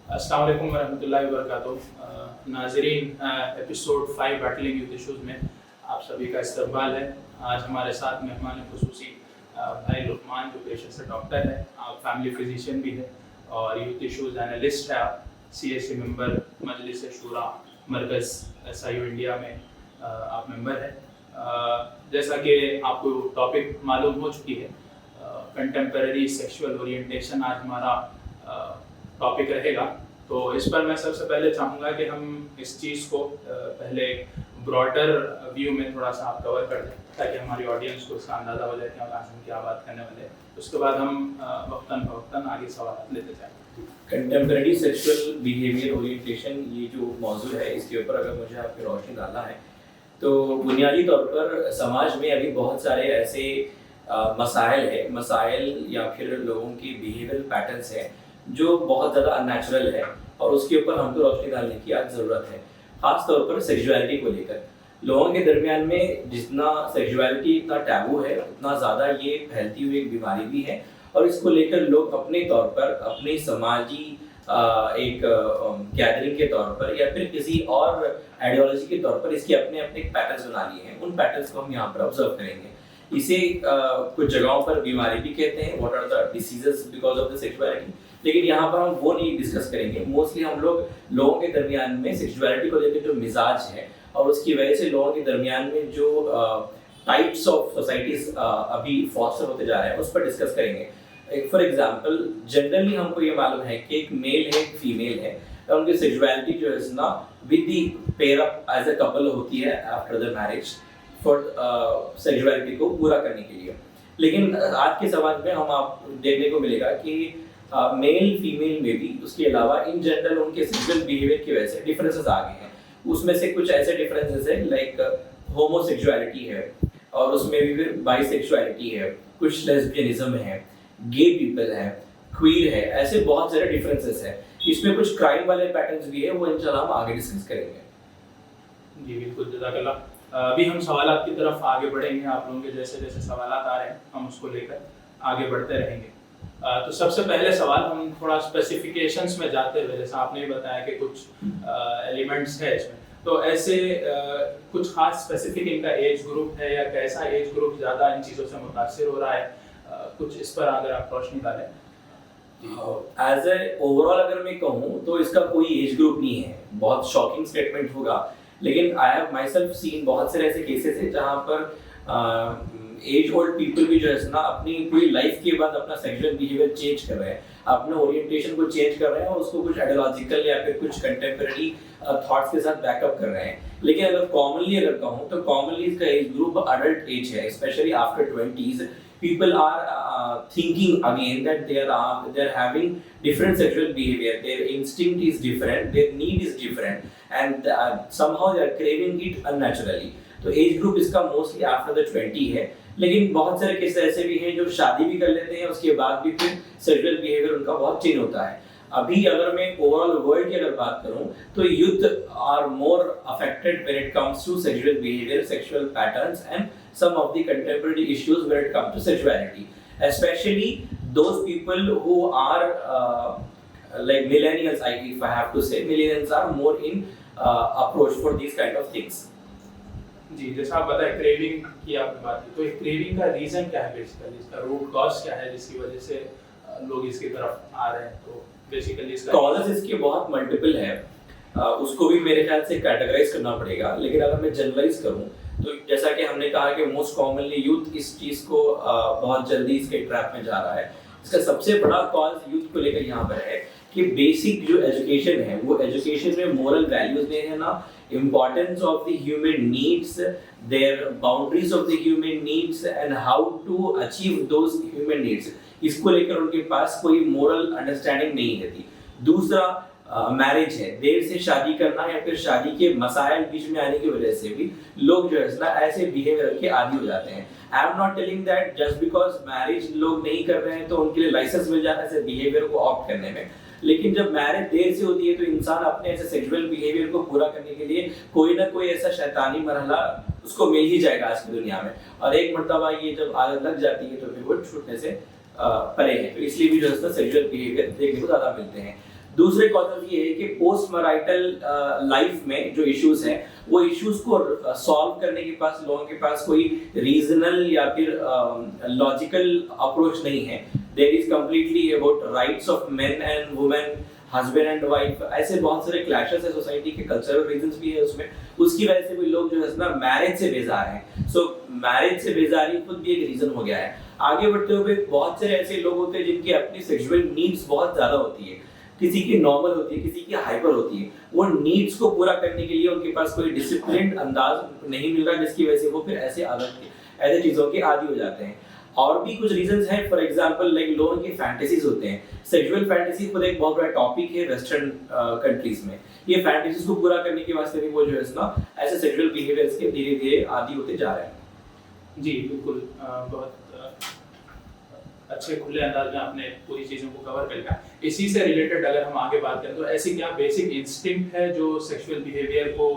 अस्सलाम वालेकुम वरहमतुल्लाहि वबरकातुहू। नाज़रीन, एपिसोड 5 बैटलिंग यूथ इशूज़ में आप सभी का इस्तकबाल है। आज हमारे साथ मेहमान खुसूसी भाई लुकमान जो पेशे से डॉक्टर है, आप फैमिली फिजिशियन भी है और यूथ इशूज़ एनालिस्ट है। आप CSC मेंबर, मजलिस शूरा मरकज़ SIU इंडिया में आप मेंबर है। जैसा कि आपको टॉपिक मालूम हो चुकी है, कंटेम्परेरी सेक्सुअल ओरिएंटेशन आज हमारा टॉपिक रहेगा। तो इस पर मैं सबसे पहले चाहूँगा कि हम इस चीज़ को पहले ब्रॉडर व्यू में थोड़ा सा आप कवर कर दें, ताकि हमारी ऑडियंस को इसका अंदाज़ा हो जाए कि आज हम क्या बात करने वाले हैं। उसके बाद हम वक्तन फवक्तन आगे सवाल लेते जाएंगे। कंटेम्परेरी सेक्सुअल बिहेवियर ओरिएंटेशन, ये जो मौजूद है, इसके ऊपर अगर मुझे आपकी रोशनी डालना है तो बुनियादी तौर पर समाज में अभी बहुत सारे ऐसे मसाइल या फिर लोगों की बिहेवियर पैटर्न्स हैं जो बहुत ज़्यादा अननेचुरल है और उसके ऊपर हमको रोशनी डालने की आज ज़रूरत है। ख़ास तौर पर सेक्सुअलिटी को लेकर लोगों के दरमियान में जितना सेक्सुअलिटी इतना टैबू है, उतना ज़्यादा ये फैलती हुई एक बीमारी भी है और इसको लेकर लोग अपने तौर पर, अपने समाजी एक गैदरिंग के तौर पर या फिर किसी और आइडियोलॉजी के तौर पर इसके अपने अपने पैटर्न्स बना लिए हैं। उन पैटर्न्स को हम यहाँ पर ऑब्जर्व करेंगे। इसे कुछ जगहों पर बीमारी भी कहते हैं, what are the diseases because of the sexuality, लेकिन यहाँ पर हम वो नहीं डिस्कस करेंगे। मोस्टली हम लोगों के दरमियान में सेक्सुअलिटी को लेकर जो मिजाज है और उसकी वजह से लोगों के दरमियान में जो टाइप्स ऑफ सोसाइटीज अभी फॉस्टर होते जा रहे हैं उस पर डिस्कस करेंगे। फॉर एग्जांपल, जनरली हमको ये मालूम है कि एक मेल है, एक फीमेल है, और उनकी सेक्सुअलिटी जो है ना with the pair up as a couple होती है after the marriage for sexuality को पूरा करने के लिए। लेकिन आज के समाज में हम आप देखने को मिलेगा कि मेल फीमेल में भी उसके अलावा इन जनरल उनके सेक्सुअल बिहेवियर की वजह से डिफरेंसेस आ गए हैं। उसमें से कुछ ऐसे डिफरेंसेस है लाइक होमोसेक्सुअलिटी है और उसमें भी फिर बाइसेक्सुअलिटी है, कुछ लेस्बियनिज्म है, गे पीपल है, क्वीर है, ऐसे बहुत सारे डिफरेंसेस हैं। इसमें कुछ क्राइम वाले पैटर्न्स भी है, वो इंशाल्लाह हम आगे डिस्कस करेंगे। जी बिल्कुल, जज़ाकल्लाह। अभी हम सवालात की तरफ आगे बढ़ेंगे। आप लोगों के जैसे जैसे सवालात आ रहे हैं हम उसको लेकर आगे बढ़ते रहेंगे। तो सबसे पहले सवाल हम थोड़ा स्पेसिफिकेशंस में जाते हुए, जैसा आपने बताया कि कुछ एलिमेंट्स है इसमें, तो ऐसे कुछ खास स्पेसिफिक इनका एज ग्रुप है या कैसा एज ग्रुप ज़्यादा इन चीज़ों से मुतासिर हो रहा है, कुछ इस पर अगर आप रोशनी डालें। एज ए ओवरऑल अगर मैं कहूँ तो इसका कोई एज ग्रुप नहीं है। बहुत शॉकिंग स्टेटमेंट होगा, लेकिन I have myself seen बहुत सारे ऐसे केसेस हैं जहाँ पर एज ओल्ड पीपल भी जो है ना अपनी पूरी लाइफ के बाद अपना सेक्सुअल बिहेवियर चेंज कर रहे हैं, अपने ओरिएंटेशन को चेंज कर रहे हैं और उसको कुछ आइडियोलॉजिकल या फिर कुछ कंटेम्परेरी थॉट्स के साथ बैकअप कर रहे हैं। लेकिन अगर कॉमनली अगर कहूँ तो कॉमनली इसका एज ग्रुप अडल्ट एज है, specially after 20s people are thinking again that they're having different sexual behavior, their instinct is different, their need is different, and somehow they are craving it unnaturally. तो age group इसका mostly after the 20 है। लेकिन बहुत सारे case ऐसे भी हैं जो शादी भी कर लेते हैं, उसके बाद भी फिर सेक्सुअल बिहेवियर उनका बहुत चेंज होता है। अभी अगर मैं ओवरऑल वर्ल्ड की अगर बात करूं तो youth are more affected when it comes to sexual behaviour, sexual patterns and some of the contemporary issues when it comes to sexuality, especially those people who are like millennials. If I have to say, millennials are more in approach for these kind of things. जी, जैसा आप बताएं craving की आपने बात की, तो एक craving का रीजन क्या है बेसिकली, इसका रूट कॉज क्या है जिसकी वजह से लोग इसकी तरफ आ रहे हैं? तो बेसिकली इसका कॉजेस इसके बहुत मल्टीपल है, उसको भी मेरे ख्याल से कैटेगराइज करना पड़ेगा। लेकिन अगर मैं जनरलाइज करूं तो जैसा कि हमने कहा कि मोस्ट कॉमनली यूथ इस चीज को बहुत जल्दी इसके ट्रैप में जा रहा है। इसका सबसे बड़ा कॉज यूथ को लेकर यहाँ पर है कि बेसिक जो एजुकेशन है वो एजुकेशन में मोरल वैल्यूज नहीं है ना, importance of the human needs, their boundaries of the human needs and how to achieve those human needs, इसको लेकर उनके पास कोई मोरल अंडरस्टैंडिंग नहीं रहती। दूसरा मैरिज है, देर से शादी करना या फिर शादी के मसाइल बीच में आने की वजह से भी लोग जो है ना ऐसे बिहेवियर के आदी हो जाते हैं। I am not telling that just because marriage लोग नहीं कर रहे हैं तो उनके लिए लाइसेंस मिल जाता है ऐसे बिहेवियर को ऑप्ट करने में। लेकिन जब मैरिज देर से होती है तो इंसान अपने ऐसे सेक्सुअल बिहेवियर को पूरा करने के लिए कोई ना कोई ऐसा शैतानी मरहला उसको मिल ही जाएगा आज की दुनिया में, और एक मर्तबा ये जब आदत लग जाती है तो फिर वो छूटने से परे है। तो इसलिए भी जो है सेक्सुअल बिहेवियर देखने को ज़्यादा मिलते हैं। दूसरे कॉजेज ये है कि पोस्ट मैरिटल लाइफ में जो इश्यूज हैं वो इश्यूज को सॉल्व करने के पास लोगों के पास कोई रीजनल या फिर लॉजिकल अप्रोच नहीं है। There is completely about rights of men and women, husband and wife, ऐसे बहुत सारे क्लैशेस है सोसाइटी के, कल्चरल रीजंस भी है उसमें। उसकी वजह से भी लोग जो है ना मैरिज से बेजार हैं। सो मैरिज से बेजारी खुद भी एक रीजन हो गया है। आगे बढ़ते हुए बहुत सारे ऐसे लोग होते हैं जिनकी अपनी सेक्सुअल नीड्स बहुत ज्यादा होती है, किसी की नॉर्मल होती है, किसी की हाइपर होती है। वो नीड्स को पूरा करने के लिए उनके पास कोई डिसिप्लिन्ड अंदाज नहीं मिल रहा, जिसकी वजह से वो फिर ऐसे चीजों के आदी हो जाते हैं। और भी कुछ रीजंस हैं, फॉर एग्जांपल लाइक लोगों के फैंटेसीज होते हैं। सेक्सुअल फैंटेसी खुद एक बहुत बड़ा टॉपिक है वेस्टर्न कंट्रीज में। ये फैंटेसीज को पूरा करने के वास्ते भी वो जो है ना ऐसे सेक्सुअल बिहेवियर्स के धीरे धीरे आदी होते जा रहे हैं। जी बिल्कुल, बहुत अच्छे खुले अंदाज में आपने पूरी चीज़ों को कवर कर लिया। इसी से रिलेटेड अगर हम आगे बात करें तो ऐसी क्या बेसिक इंस्टिंक्ट है जो सेक्सुअल बिहेवियर को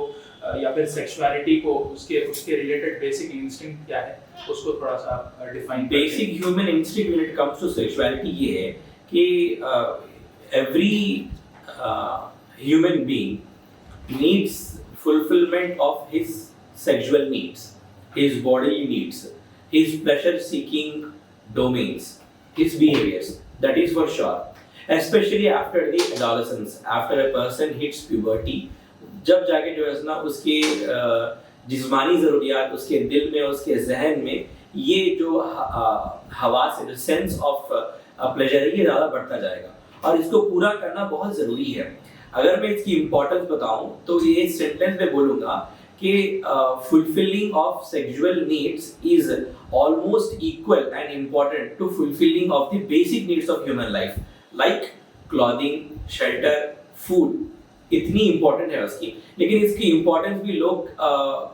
या फिर सेक्सुअलिटी को उसके रिलेटेड बेसिक इंस्टिंक्ट क्या है, उसको थोड़ा सा define. Basic human instinct when it comes to sexuality ये है कि every human being needs fulfilment of his sexual needs, his body needs, his pleasure seeking domains, his behaviors, that is for sure, especially after the adolescence, after a person hits puberty, जब जाके जो है ना उसके जिस्मानी ज़रूरियात, उसके दिल में, उसके जहन में ये जो हवास है, जो सेंस ऑफ प्लेजर है, ये ज़्यादा बढ़ता जाएगा और इसको पूरा करना बहुत ज़रूरी है। अगर मैं इसकी इम्पोर्टेंस बताऊं तो ये सेंटेंस में बोलूँगा कि fulfilling of sexual needs is almost equal and important to fulfilling of the basic needs of human life like clothing, shelter, food। इतनी important है उसकी, लेकिन इसकी importance भी लोग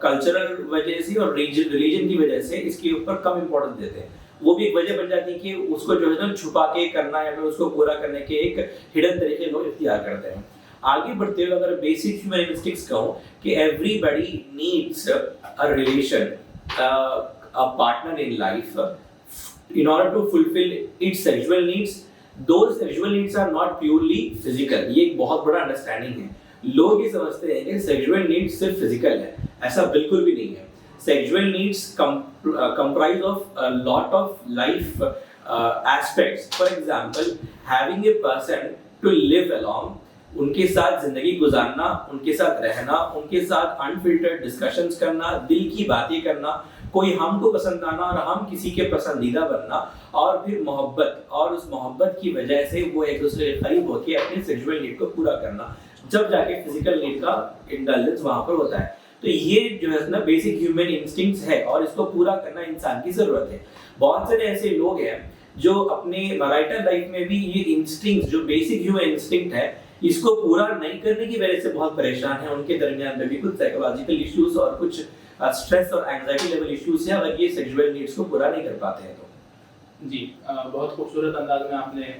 कल्चरल वजह से और रिलीजन की वजह से इसके ऊपर कम importance देते हैं। वो भी एक वजह बन जाती है कि उसको जो है ना छुपा के करना या फिर उसको पूरा करने के एक हिडन तरीके लोग इख्तियार करते हैं। आगे बढ़ते हुए अगर बेसिक ह्यूमन इंस्टिंक्ट्स कहूं कि everybody needs a relation, a partner in life in order to fulfill its sexual needs। those sexual needs are not purely physical। ये एक बहुत बड़ा अंडरस्टैंडिंग है। लोग ये समझते हैं कि सेक्सुअल नीड्स सिर्फ फिजिकल है, ऐसा बिल्कुल भी नहीं है। Sexual needs comprise of a lot of life aspects। for example, having a person to live along, उनके साथ जिंदगी गुजारना, उनके साथ रहना, उनके साथ अनफिल्टर्ड डिस्कशंस करना, दिल की बातें करना, कोई हमको पसंद आना और हम किसी के पसंदीदा बनना, और फिर मोहब्बत, और उस मोहब्बत की वजह से वो एक दूसरे के करीब होकर अपने सेक्सुअल नीड को पूरा करना, जब जाके फिजिकल नीड का इंडल्जेंस वहां पर होता है। तो ये जो है ना बेसिक ह्यूमन इंस्टिंक्ट्स है और इसको पूरा करना इंसान की जरूरत है। बहुत सारे ऐसे लोग हैं जो अपने मैरिटल लाइफ में भी ये इंस्टिंक्ट्स, जो बेसिक ह्यूमन इंस्टिंक्ट है, इसको पूरा नहीं करने की वजह से बहुत परेशान है। उनके दरमियान में भी कुछ साइकोलॉजिकल इश्यूज और कुछ स्ट्रेस और एंजाइटी लेवल इश्यूज हैं अगर ये सेक्सुअल नीड्स को पूरा नहीं कर पाते हैं तो। जी बहुत खूबसूरत अंदाज में आपने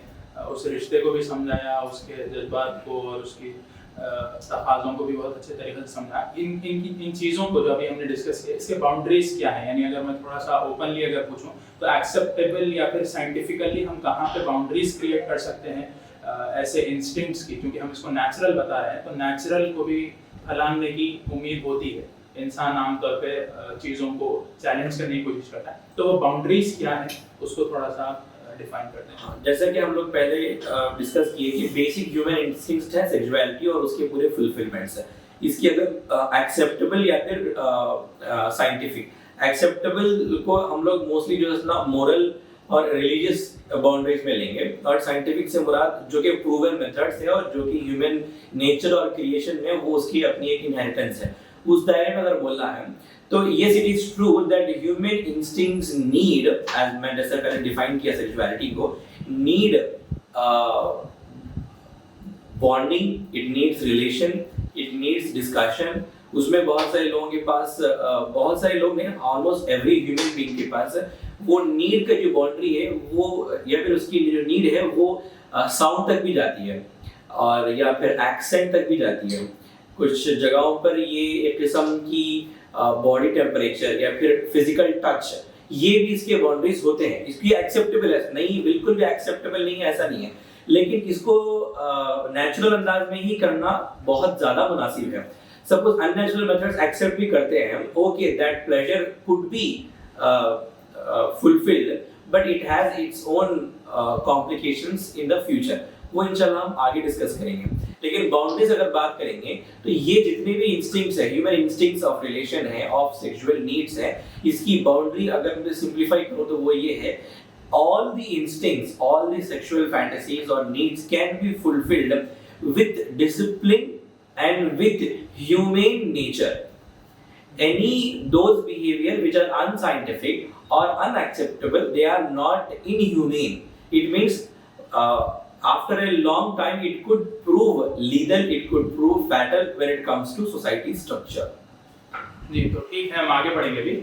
उस रिश्ते को भी समझाया, उसके जज्बात को और उसकी तकाज़ों को भी बहुत अच्छे तरीके से समझाया। इन चीज़ों को जो अभी हमने डिस्कस किया, इसके बाउंड्रीज क्या है, यानी अगर मैं थोड़ा सा ओपनली अगर पूछूं तो एक्सेप्टेबल या फिर साइंटिफिकली हम कहाँ पे बाउंड्रीज क्रिएट कर सकते हैं ऐसे इंस्टिंक्ट्स की, क्योंकि हम इसको नेचुरल बता रहे हैं तो नेचुरल को भी फैलाने की उम्मीद होती है। इंसान आमतौर पे चीज़ों को चैलेंज करने की कोशिश करता है, तो वो बाउंड्रीज क्या है उसको थोड़ा सा डिफाइन करते हैं। जैसा कि हम लोग पहले डिस्कस किए कि बेसिक ह्यूमन इंस्टिंक्ट्स है सेक्सुअलिटी और उसके पूरे फुलफिलमेंट्स है। इसकी अगर एक्सेप्टेबल या फिर साइंटिफिक, एक्सेप्टेबल को हम लोग मोस्टली जो है ना मोरल और रिलीजियस बाउंड्रीज में लेंगे, और साइंटिफिक से मुराद जो कि प्रूवन मेथड्स है और जो कि ह्यूमन नेचर और क्रिएशन में वो उसकी अपनी एक इनहेरिटेंस है, उस दायरे में अगर बोलना है तो yes it is true that human instincts need, as मैं जैसे पहले डिफाइन किया सेक्सुअलिटी को, need bonding, it needs relation, it needs discussion। उसमें बहुत सारे लोगों के पास, बहुत सारे लोग नहीं, ऑलमोस्ट एवरी ह्यूमन बीइंग के पास वो नीड का जो बाउंड्री है वो, या फिर उसकी जो नीड है वो साउंड तक भी जाती है और या फिर एक्सेंट तक भी जाती है। कुछ जगहों पर ये एक किस्म की बॉडी टेम्परेचर या फिर फिजिकल टच, ये भी इसके बाउंड्रीज होते हैं। इसकी एक्सेप्टेबल है नहीं, बिल्कुल भी एक्सेप्टेबल नहीं है ऐसा नहीं है, लेकिन इसको नेचुरल अंदाज में ही करना बहुत ज़्यादा मुनासिब है। सपोज अननेचुरल मेथड्स एक्सेप्ट भी करते हैं हम, okay that pleasure could be fulfilled but it has its own complications in the future, वो इंशाल्लाह हम आगे डिस्कस करेंगे। लेकिन बाउंड्रीज अगर बात करेंगे तो ये जितने भी इंस्टिंक्ट्स है, ह्यूमन इंस्टिंक्ट्स ऑफ रिलेशन है, ऑफ सेक्सुअल नीड्स है, इसकी बाउंड्री अगर मैं सिंप्लीफाई करूं तो वो ये है, all the instincts, all the sexual fantasies or needs can be fulfilled with discipline and with humane nature. Any those behavior which are unscientific or unacceptable, they are not inhumane. It means after a long time it could prove lethal, it could prove fatal when it comes to society structure. जी, तो ठीक है, हम आगे बढ़ेंगे अभी।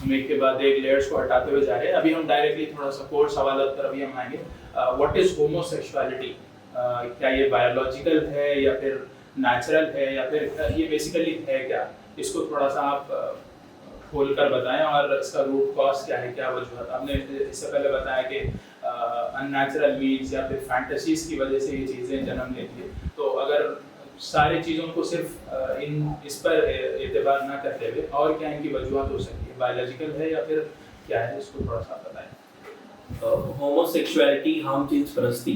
हम एक के बाद एक लेयर्स को हटाते हुए जा रहे हैं। अभी हम डायरेक्टली थोड़ा सा कोर सवालात पर अभी हम आएंगे। What is homosexuality? क्या ये बायोलॉजिकल है या फिर नेचुरल है या फिर ये बेसिकली है क्या? इसको थोड़ा सा आप खोल कर बताएं और इसका रूट कॉज क्या है, क्या वजूहत? आपने इससे पहले बताया कि अननेचुरल नीड्स या फिर फैंटेसीज की वजह से ये चीज़ें जन्म लेती है। तो अगर सारी चीज़ों को सिर्फ इस पर एतबार ना करते हुए और क्या इनकी वजूहत हो सकती है? बायोलॉजिकल है या फिर क्या है? इसको थोड़ा सा बताएं। होमोसेक्सुअलिटी, हम जिन्स परस्ती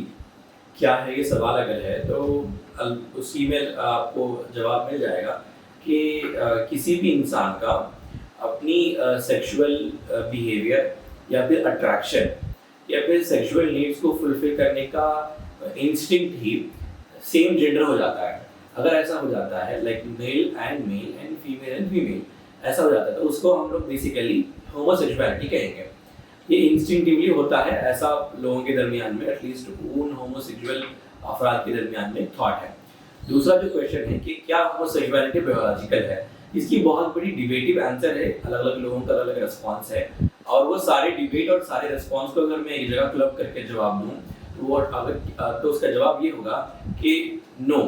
क्या है, ये सवाल अगर है तो उसी में आपको जवाब मिल जाएगा कि किसी भी इंसान का अपनी सेक्सुअल बिहेवियर या फिर अट्रैक्शन या फिर सेक्सुअल नीड्स को फुलफिल करने का इंस्टिंक्ट ही सेम जेंडर हो जाता है। अगर ऐसा हो जाता है लाइक मेल एंड फीमेल ऐसा हो जाता है तो उसको हम लोग बेसिकली होमोसेक्सुअलिटी कहेंगे। ये इंस्टिंक्टिवली होता है, ऐसा लोगों के दरमियान में, एटलीस्ट उन होमोसेक्सुअल अफराद के दरमियान में थॉट है। दूसरा जो क्वेश्चन है कि क्या होमोसेक्सुअलिटी बायोलॉजिकल है, इसकी बहुत बड़ी डिबेटिव आंसर है, अलग अलग लोगों का अलग अलग रिस्पॉन्स है। और वो सारे डिबेट और सारे रिस्पॉन्स को अगर मैं एक जगह क्लब करके जवाब दूं तो उसका जवाब ये होगा कि no,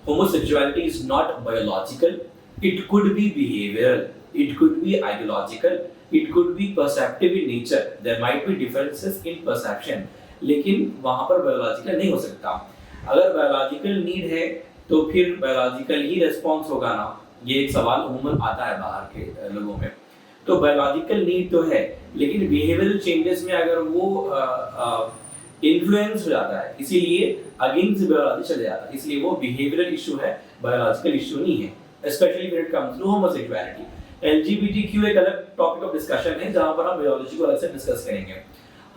homosexuality is not biological, it could be behavioral, it could be ideological, it could be perceptive in nature, there might be differences in perception, लेकिन वहाँ पर biological नहीं हो सकता। अगर biological need है तो फिर biological ही response होगा ना, ये एक सवाल उम्मन आता है बाहर के लोगों में। तो biological need तो है, लेकिन behavioral changes में अगर वो इन्फ्लुएंस हो जाता है, इसीलिए अगेंस्ट बायोलॉजी चले जाता है, इसलिए वो बिहेवियरल इशू है, बायोलॉजिकल इशू नहीं है, specially when it comes to homosexuality. LGBTQ एक अलग टॉपिक ऑफ डिस्कशन है जहां पर हम बायोलॉजी को अलग से डिस्कस करेंगे।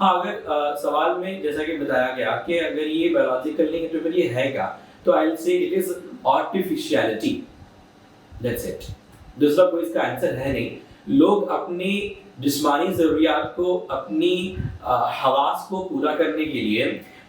हाँ, अगर सवाल में जैसा कि बताया गया कि अगर ये बायोलॉजिकल नहीं है तो फिर ये है क्या, तो I will say it is artificiality, that's it. दूसरा कोई इसका आंसर है नहीं। लोग अपनी जिस्मानी ज़रूरियात को, अपनी हवास को पूरा करने के लिए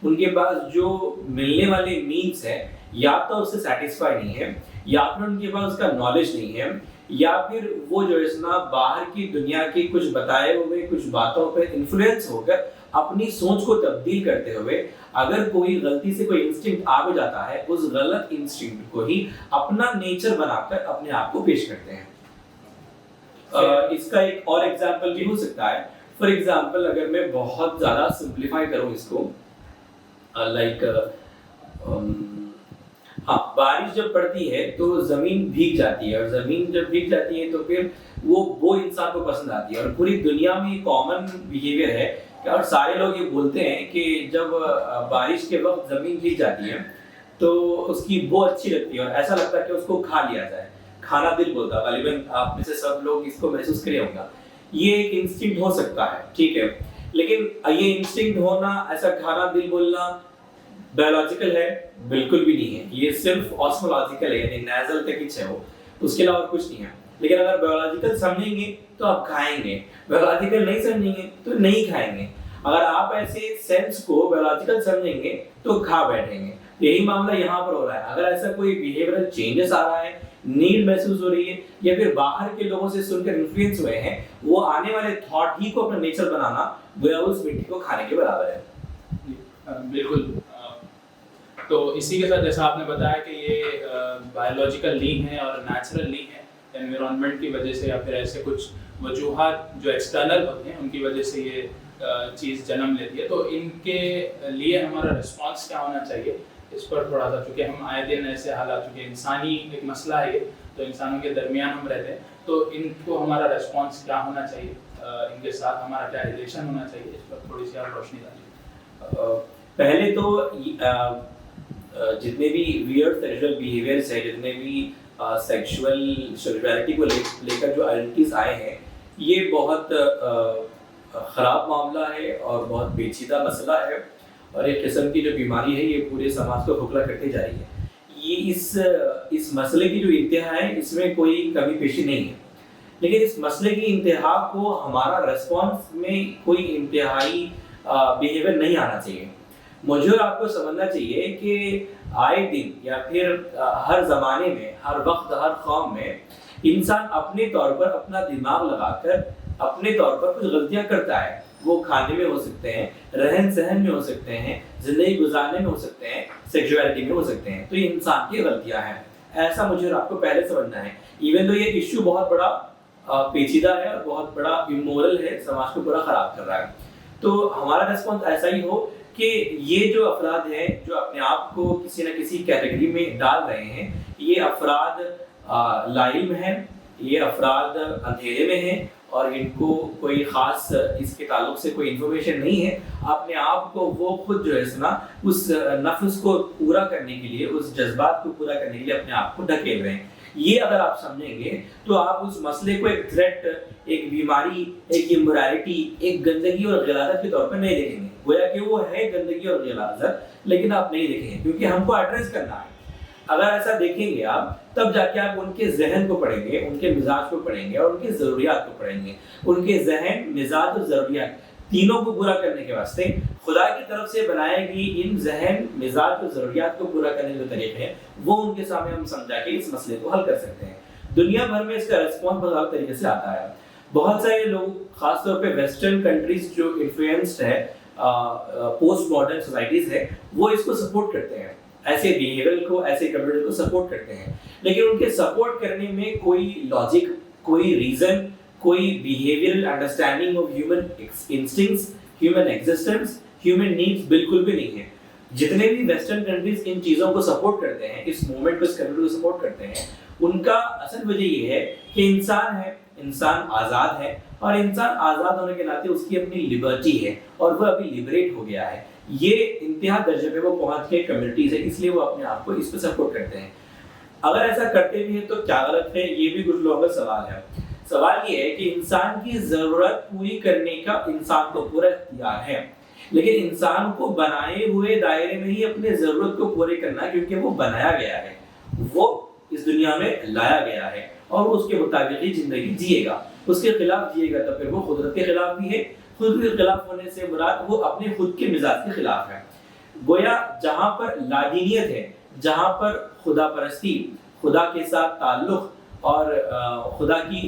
उनके पास जो मिलने वाले मीन्स है, या तो उससे सेटिस्फाई नहीं है, या फिर उनके पास उसका नॉलेज नहीं है, या फिर वो जो है ना बाहर की दुनिया की कुछ बताए हुए कुछ बातों पे इन्फ्लुएंस होकर अपनी सोच को तब्दील करते हुए अगर कोई गलती से कोई इंस्टिंक्ट आ भी जाता है, उस गलत इंस्टिंक्ट को ही अपना नेचर बनाकर अपने आप को पेश करते हैं। इसका एक और एग्जांपल भी हो सकता है। फॉर एग्जांपल अगर मैं बहुत ज़्यादा सिंप्लीफाई करूँ इसको, लाइक हाँ, बारिश जब पड़ती है तो ज़मीन भीग जाती है, और ज़मीन जब भीग जाती है तो फिर वो इंसान को पसंद आती है, और पूरी दुनिया में कॉमन बिहेवियर है और सारे लोग ये बोलते हैं कि जब बारिश के वक्त ज़मीन भीग जाती है तो उसकी बो अच्छी लगती है और ऐसा लगता है कि उसको खा लिया जाए। खाना दिल बोलता है, गालिबन आप में से सब लोग इसको महसूस करे होंगे। ये एक इंस्टिंक्ट हो सकता है, ठीक है, लेकिन ये इंस्टिंक्ट होना, ऐसा खाना दिल बोलना बायोलॉजिकल है? बिल्कुल भी नहीं है। ये सिर्फ ऑस्मोलॉजिकल है, यानी नेजल तक ही है वो, उसके अलावा कुछ नहीं है। लेकिन अगर बायोलॉजिकल समझेंगे तो आप खाएंगे, बायोलॉजिकल नहीं समझेंगे तो नहीं खाएंगे। अगर आप ऐसे सेंस को बायोलॉजिकल समझेंगे तो खा बैठेंगे। यही मामला यहाँ पर हो रहा है। अगर ऐसा कोई बिहेवियरल चेंजेस आ रहा है, नीड महसूस हो रही है, या फिर बाहर के लोगों से सुनकर इन्फ्लुएंस हुए हैं, वो आने वाले थॉट ही को अपना नेचर बनाना गोया उस मिट्टी को खाने के बराबर है। बिल्कुल। तो इसी के साथ जैसा आपने बताया कि ये बायोलॉजिकल लिंक है और नेचुरल लिंक है, एनवायरनमेंट की वजह से या फिर ऐसे कुछ वजूहात जो एक्सटर्नल होते हैं उनकी वजह से ये चीज़ जन्म लेती है, तो इनके लिए हमारा रिस्पॉन्स क्या होना चाहिए, इस पर थोड़ा सा, चूँकि हम आए दिन ऐसे हालात, चूँकि इंसानी एक मसला है ये, तो इंसानों के दरमियान हम रहते हैं, तो इनको हमारा रिस्पॉन्स क्या होना चाहिए, इनके साथ हमारा क्या रिलेशन होना चाहिए, इस पर थोड़ी सी आप रोशनी डालिए। पहले तो जितने भी वियर्ड सेक्सुअल बिहेवियर्स है, जितने भी सेक्सुअल सेक्सुअलिटी को लेकर जो आइडेंटिटीज आए हैं, ये बहुत ख़राब मामला है और बहुत पेचीदा मसला है, और एक किस्म की जो बीमारी है ये पूरे समाज को खोखला करते जा रही है। ये इस मसले की जो इंतहा है, इसमें कोई कमी पेशी नहीं है, लेकिन इस मसले की इंतहा को हमारा रेस्पॉन्स में कोई इंतहाई बिहेवियर नहीं आना चाहिए। मुझे आपको समझना चाहिए कि आए दिन या फिर हर ज़माने में, हर वक्त, हर कौम में इंसान अपने तौर पर अपना दिमाग लगाकर अपने तौर पर कुछ गलतियां करता है। वो खाने में हो सकते हैं, रहन सहन में हो सकते हैं, जिंदगी गुजारने में हो सकते हैं, सेक्सुअलिटी में हो सकते हैं, तो ये इंसान की गलतियां हैं। ऐसा मुझे और आपको पहले समझना है। इवन तो ये इश्यू बहुत बड़ा पेचीदा है और बहुत बड़ा इमोरल है, समाज को पूरा खराब कर रहा है, तो हमारा रिस्पॉन्स ऐसा ही हो कि ये जो अफराद हैं जो अपने आप को किसी न किसी कैटेगरी में डाल रहे हैं, ये अफराद लाइम हैं, ये अफराद अंधेरे में हैं और इनको कोई ख़ास इसके ताल्लुक से कोई इन्फॉर्मेशन नहीं है। अपने आप को वो खुद जो है सुना उस नफ्स को पूरा करने के लिए, उस जज्बात को पूरा करने के लिए अपने आप को ढकेल रहे हैं। ये अगर आप समझेंगे तो आप उस मसले को एक थ्रेट, एक बीमारी, एक इमोरलिटी, एक गंदगी और गिलाजत के तौर पर नहीं देखेंगे। गोया कि वो है गंदगी और गिलाजत, लेकिन आप नहीं देखेंगे क्योंकि हमको एड्रेस करना है। अगर ऐसा देखेंगे आप, तब जाके आप उनके जहन को पढ़ेंगे, उनके मिजाज को पढ़ेंगे और उनकी ज़रूरियात को पढ़ेंगे। उनके जहन, मिजाज और ज़रूरियात तीनों को पूरा करने के वास्ते खुदा की तरफ से बनाए गई इन जहन, मिजाज और ज़रूरियात को पूरा करने के जो तरीके हैं, वो उनके सामने हम समझा के इस मसले को हल कर सकते हैं। दुनिया भर में इसका रिस्पॉन्स बहुत अलग तरीके से आता है। बहुत सारे लोग, खासतौर पे वेस्टर्न कंट्रीज जो इन्फ्लुएंस्ड है, पोस्ट मॉडर्न सोसाइटीज है, वो इसको सपोर्ट करते हैं, ऐसे बिहेवियर को, ऐसे कम्युनिटी को सपोर्ट करते हैं। लेकिन उनके सपोर्ट करने में कोई लॉजिक, कोई रीजन, कोई behavioural understanding of human instincts, human existence, human needs बिल्कुल भी नहीं है। जितने भी वेस्टर्न कंट्रीज इन चीज़ों को सपोर्ट करते हैं, इस मूवमेंट को, इस कम्युनिटी को सपोर्ट करते हैं, उनका असल वजह ये है कि इंसान है, इंसान आज़ाद है, और इंसान आज़ाद होने के नाते उसकी अपनी लिबर्टी है और वह अभी लिबरेट हो गया है। ये इंतहा दर्जे पे वो पहुंच के कम्युनिटीज है, इसलिए वो अपने आप को इस पे सपोर्ट करते हैं। अगर ऐसा करते भी हैं तो क्या गलत है, ये भी कुछ लोगों का सवाल है। सवाल ये है कि इंसान की जरूरत पूरी करने का इंसान को पूरा इख्तियार है, लेकिन इंसान को बनाए हुए दायरे में ही अपने जरूरत को पूरे करना, क्योंकि वो बनाया गया है, वो इस दुनिया में लाया गया है और वो उसके मुताबिक ही जिंदगी जिएगा। उसके खिलाफ जिएगा तो फिर वो कुदरत के खिलाफ भी है। खुद के खिलाफ होने से मुराद वो अपने खुद के मिजाज के खिलाफ है। गोया जहाँ पर लादीनियत है, जहाँ पर खुदा परस्ती, खुदा के साथ ताल्लुक और खुदा की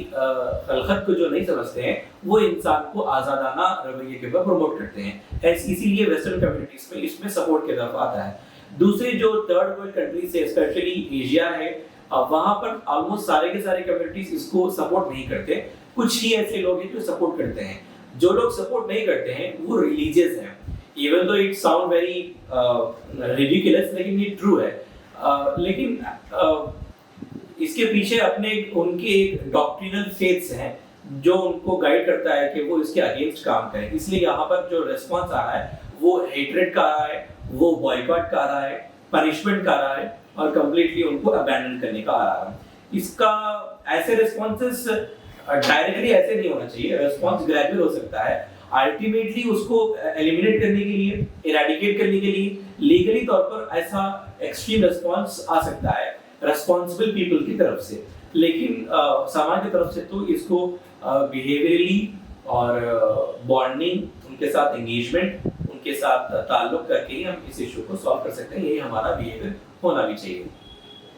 खलकत को जो नहीं समझते हैं, वो इंसान को आज़ादाना रवैये के ऊपर प्रमोट करते हैं। इसीलिए वेस्टर्न कम्युनिटीज में इसमें सपोर्ट की तरफ आता है। दूसरी जो थर्ड वर्ल्ड कंट्रीज है, स्पेशली एशिया है, वहाँ पर ऑलमोस्ट सारे के सारे कम्युनिटीज इसको सपोर्ट नहीं करते। कुछ ही ऐसे लोग हैं जो सपोर्ट करते हैं। जो लोग सपोर्ट नहीं करते हैं वो रिलीजियस हैं, even though it sound very ridiculous, लेकिन ये ट्रू है। लेकिन इसके पीछे अपने उनके एक डॉक्ट्रिनल फेथ्स हैं जो उनको गाइड करता है कि वो इसके अगेंस्ट काम करें। इसलिए यहाँ पर जो रिस्पॉन्स आ रहा है वो हेट्रेड का आ रहा है, वो बॉयकॉट का आ रहा है, पनिशमेंट का आ रहा है और कंप्लीटली उनको अबैंडन करने का आ रहा है। इसका ऐसे रिस्पॉन्सेस डायरेक्टली ऐसे नहीं होना चाहिए। रिस्पॉन्स ग्रेजुअल हो सकता है। अल्टीमेटली उसको एलिमिनेट करने के लिए, इरेडिकेट करने के लिए लीगली तौर पर ऐसा एक्सट्रीम रिस्पॉन्स आ सकता है रेस्पॉन्सिबल पीपल की तरफ से, लेकिन समाज की तरफ से तो इसको बिहेवियरली और बॉन्डिंग, उनके साथ एंगेजमेंट, उनके साथ ताल्लुक करके ही हम इस इशू को सॉल्व कर सकते हैं। यही हमारा बिहेवियर होना भी चाहिए।